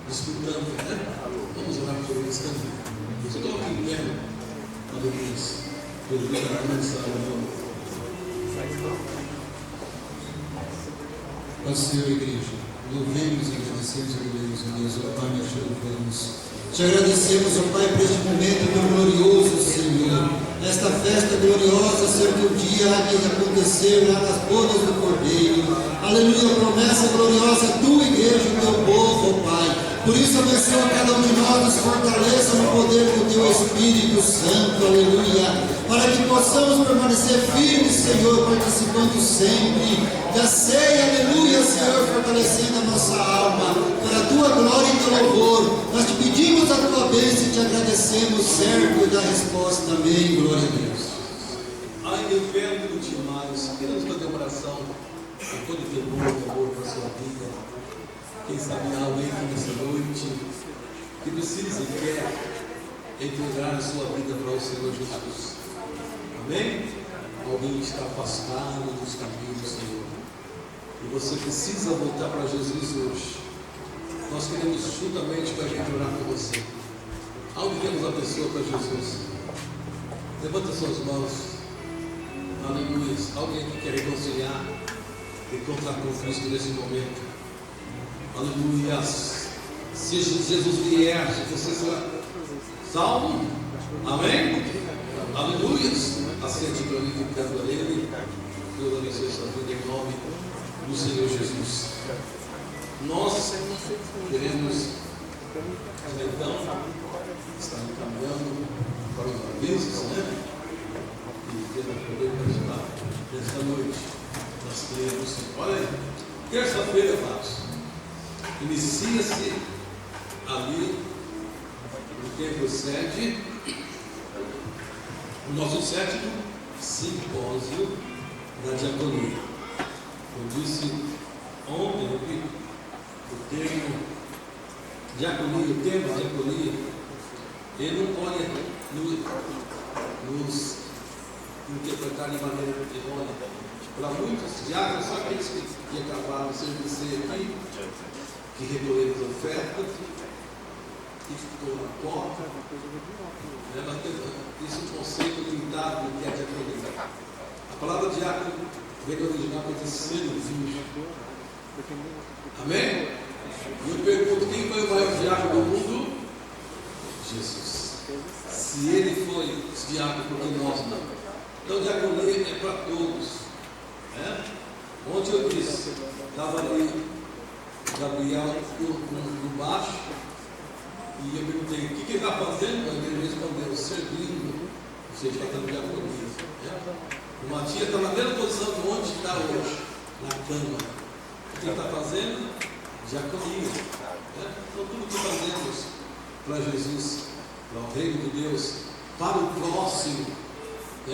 disputando, né? Vamos orar por eles também. Você coloca em pé, aleluia, pelo bem da canção. Ó Senhor, igreja, louvemos e agradecemos a Deus, ó Pai, nós te louvamos. Te agradecemos, ó Pai, por este momento tão glorioso, Senhor. Esta festa gloriosa, Senhor, do dia que aconteceu lá nas bodas do Cordeiro. Aleluia, promessa gloriosa, tua igreja, o teu povo, ó Pai. Por isso, abençoa cada um de nós, nos fortaleça no poder do teu Espírito Santo, aleluia. Para que possamos permanecer firmes, Senhor, participando sempre da ceia, aleluia, Senhor, fortalecendo a nossa alma, para a tua glória e teu louvor. Nós te pedimos a tua bênção e te agradecemos, servo da resposta. Amém. Glória a Deus. Ainda eu quero ultimar-os, queremos fazer uma oração com todo temor e amor para a sua vida. Quem sabe há alguém aqui nessa noite que precisa e quer entregar a sua vida para o Senhor Jesus. Amém? Alguém está afastado dos caminhos do Senhor e você precisa voltar para Jesus hoje. Nós queremos juntamente com a gente orar por você. Alguém temos a pessoa para Jesus? Levanta suas mãos. Aleluia. Alguém que quer reconciliar e encontrar com Cristo nesse momento. Aleluia. Se Jesus vier, você será salvo. Amém? Aleluia. Acende glorificando a Ele. Deus abençoe sua vida em nome do Senhor Jesus. Nós queremos então estar encaminhando para os avisos, né? E Deus vai poder ajudar nesta noite. Nós queremos, olha aí, terça-feira, amados, inicia-se ali no templo sede o nosso 7º simpósio da diaconia. Eu disse ontem, o termo diaconia, o termo diaconia, ele não pode nos interpretar de maneira errônea. Para muitos diáconos, só aqueles que acabaram de servir aqui, que recolheram as ofertas, que ficou na porta, isso é um conceito limitado do que é diaconia. A palavra diácono vem do original para dizer servir. Amém? E eu pergunto, quem foi o maior diácono do mundo? Jesus. Se ele foi diácono, porque nós não. Então, diaconia é para todos. Ontem eu disse, estava ali Gabriel no baixo, e eu perguntei, o que ele está fazendo? Ele respondeu, servindo. Ou seja, está dando diaconia. O Matias está na mesma posição de onde está hoje, na cama. O que ele está fazendo? Diaconia. Então, tudo que fazemos para Jesus, para o reino de Deus, para o próximo, é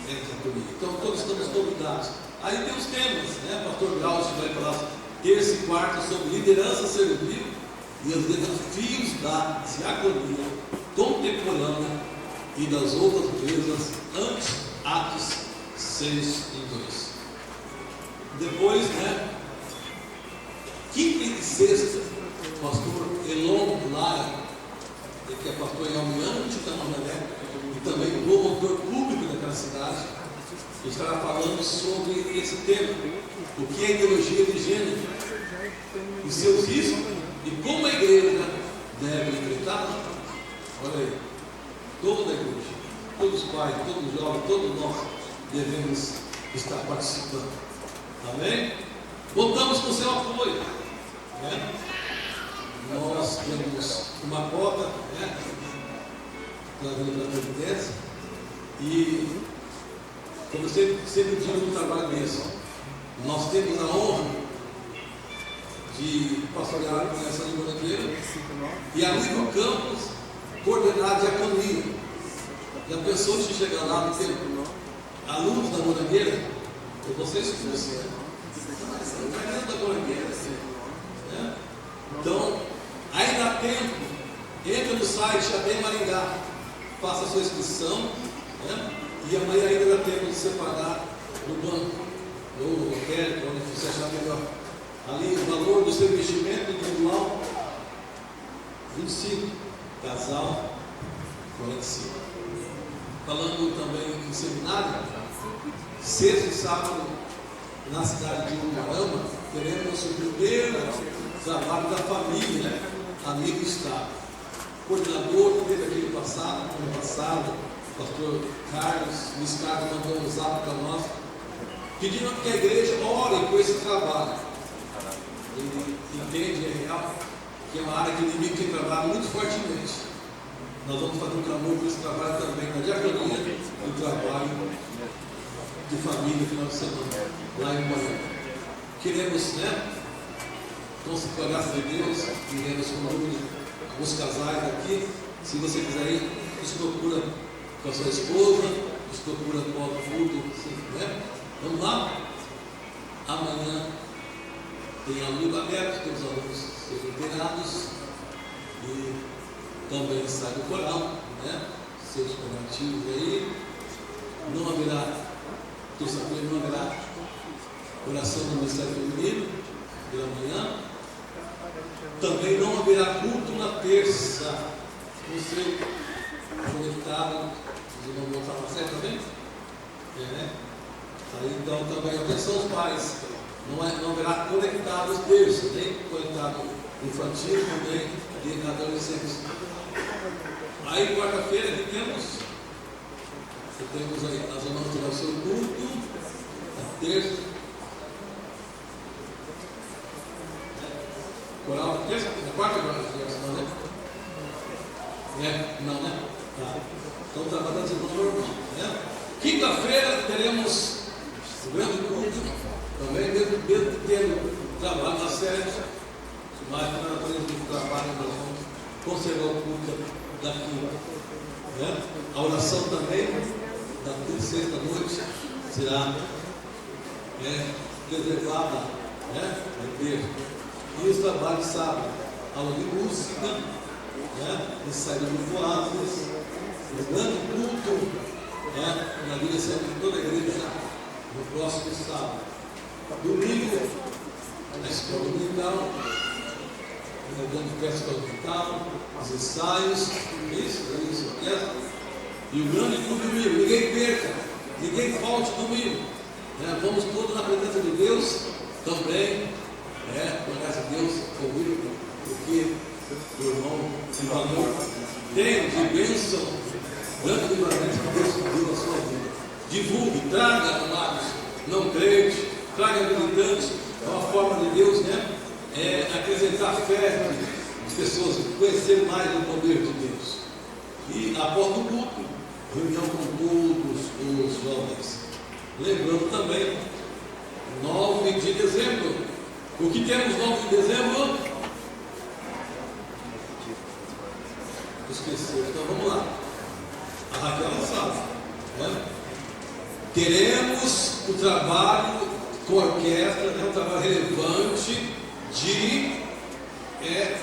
diaconia. Então, todos estamos convidados. Aí tem os temas, O pastor Graus vai falar terça e quarta sobre liderança servil e os desafios da diaconia contemporânea e das outras mesas antes Atos 6:2. Depois, quinta e sexta, pastor Elon Lara, que é pastor em Almirante Tamandaré, e também promotor público daquela cidade, estará falando sobre esse tema, o que é ideologia de gênero. e seus riscos, e como a igreja deve enfrentar. Olha aí, toda a igreja, todos os pais, todos os jovens, todos nós devemos estar participando. Amém? Contamos com o seu apoio, né? Nós temos uma cota, né, da Previdência, e como sempre digo no trabalho mesmo, nós temos a honra de pastorear com essa Morangueira e ali no campus coordenar a diaconia. Já pensou de chegar lá e ter alunos da Morangueira? Eu não sei se você é da Morangueira, né? Então, aí dá tempo, entra no site AD Maringá, faça a sua inscrição, né? E amanhã ainda dá tempo de separar no banco, ou no lotérico, onde você achar melhor. Ali o valor do seu investimento individual, 25, casal, 45. Falando também em seminário, sexta e sábado, na cidade de Umarama, teremos o primeiro trabalho da família, né? Amigo Estado. Coordenador teve aquele passado, ano passado, o pastor Carlos, Luiz Carlos mandou um zap para nós, pedindo que a igreja ore por esse trabalho. Ele entende, é real, que é uma área que o inimigo tem trabalhado muito fortemente. Nós vamos fazer um clamor por esse trabalho também na diaconia e o trabalho de família final de semana, lá em Morangueira. Queremos, né, com a graça de Deus, iremos com alguns casais aqui. Se você quiser ir, nos procura com a sua esposa, nos procura com o culto, né? Vamos lá? Amanhã tem aluno aberto, temos alunos sejam inteirados e também sai do coral, né? Seus convertidos aí. Não haverá, terça-feira não haverá oração do Ministério Feminino pela manhã. Também não haverá culto na terça. Você conectado, os irmãos vão estar na série também? Né? Aí, então também atenção aos pais. Não haverá conectados terça, nem conectado infantil, também de adolescentes. Aí quarta-feira aqui temos aí, nós vamos tirar o seu culto, na terça. Coral, terça, na quarta agora, não, né? Não, né? Tá. Então trabalhando de normal, né? Quinta-feira teremos o grande culto, também mesmo tendo trabalho na sede, mas na natureza do trabalho nós vamos conservar o culto daqui, né? A oração também da sexta noite será reservada, né? E os trabalhos de sábado, aula de música, né? Ensaio de voadas, o grande culto, né? Na direção de toda a igreja no próximo sábado. Domingo, na escola dominical, na grande festa dominical, os ensaios, isso, e o grande culto domingo. Ninguém perca, ninguém falte domingo, né? Vamos todos na presença de Deus também. Por graça de Deus, convido, porque o irmão se valor tem de bênção, grande livramento que Deus deu na sua vida. Divulgue, traga amados, não crente, traga militantes, é uma forma de Deus, né? Acrescentar fé às pessoas, conhecer mais o poder de Deus. E após o culto, reunião com todos os jovens. Lembrando também, 9 de dezembro. O que temos 9 de dezembro? Esqueceu. Então vamos lá. A Raquel não sabe, né? Teremos o trabalho com a orquestra, né? Um trabalho relevante de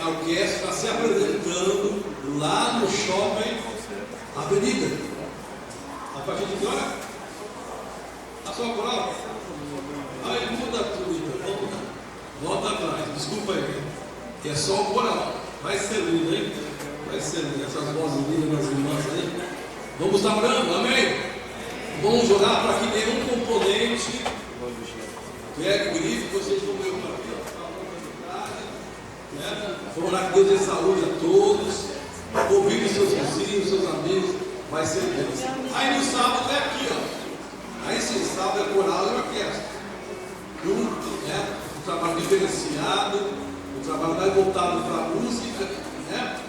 a orquestra se apresentando lá no shopping Avenida. A partir de que hora? A sua coral? Aí muda tudo, então. Vamos lá. Volta atrás, desculpa aí. É só o coral. Vai ser lindo, hein? Vai ser lindo. Essas vozes lindas das irmãs aí. Vamos estar orando, amém? Vamos orar para que nenhum componente pegue o grifo, vocês vão ver o papel. né? Vamos orar que Deus dê saúde a todos, convide seus vizinhos, seus amigos, vai ser Deus. Aí no sábado é aqui, ó. Aí sim, sábado é coral e orquestra. Né? Um trabalho diferenciado, um trabalho mais voltado para a música, né?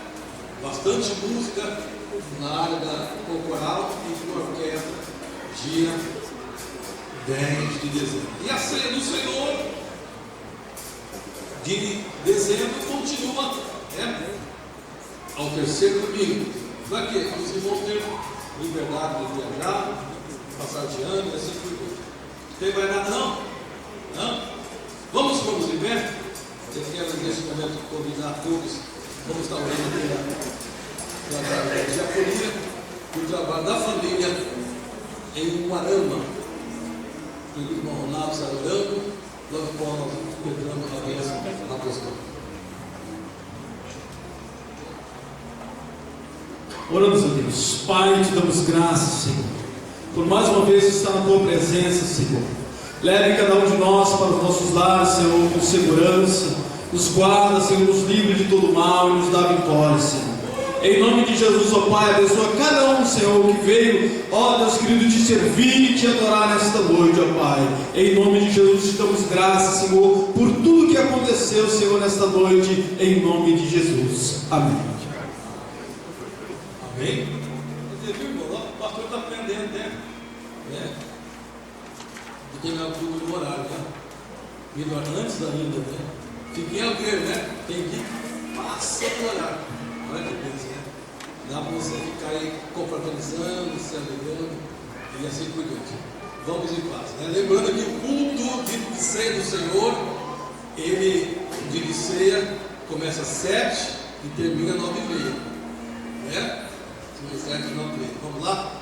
Bastante música na área do coral e de orquestra, dia 10 de dezembro. E a ceia do Senhor de dezembro continua, né? Ao terceiro domingo. Para quê? Para os irmãos terem liberdade de viajar, passar de ano e assim por diante. Não tem mais nada não? Não? Vamos em pé? Eu quero nesse momento convidar todos. Vamos estar orando pela diaconia, o trabalho da família em Uarama. O irmão Ronaldo está orando, logo após nós pegamos a bênção apostólica. Oramos a Deus. Pai, te damos graças, Senhor, por mais uma vez estar na tua presença, Senhor. Leve cada um de nós para os nossos lares, Senhor, com segurança. Nos guarda, Senhor, nos livre de todo mal e nos dá vitória, Senhor. Em nome de Jesus, ó Pai, abençoa cada um, Senhor, que veio, ó Deus querido, te servir e te adorar nesta noite, ó Pai. Em nome de Jesus, te damos graças, Senhor, por tudo que aconteceu, Senhor, nesta noite, em nome de Jesus. Amém. Amém? Você viu, irmão? O pastor está aprendendo, né? Porque não é tudo no horário, né? Melhor antes ainda, né? Fiquem a ver, né? Tem que passar o horário. Olha que coisa, né? Dá para você ficar aí confraternizando, se alegrando e assim por diante. Vamos em paz, né? Lembrando que o culto de ceia do Senhor, ele, o dia de ceia, começa às 7 e termina às 9h30. Né? 7 e 9h30. Vamos lá?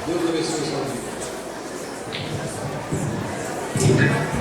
Deus abençoe a sua vida.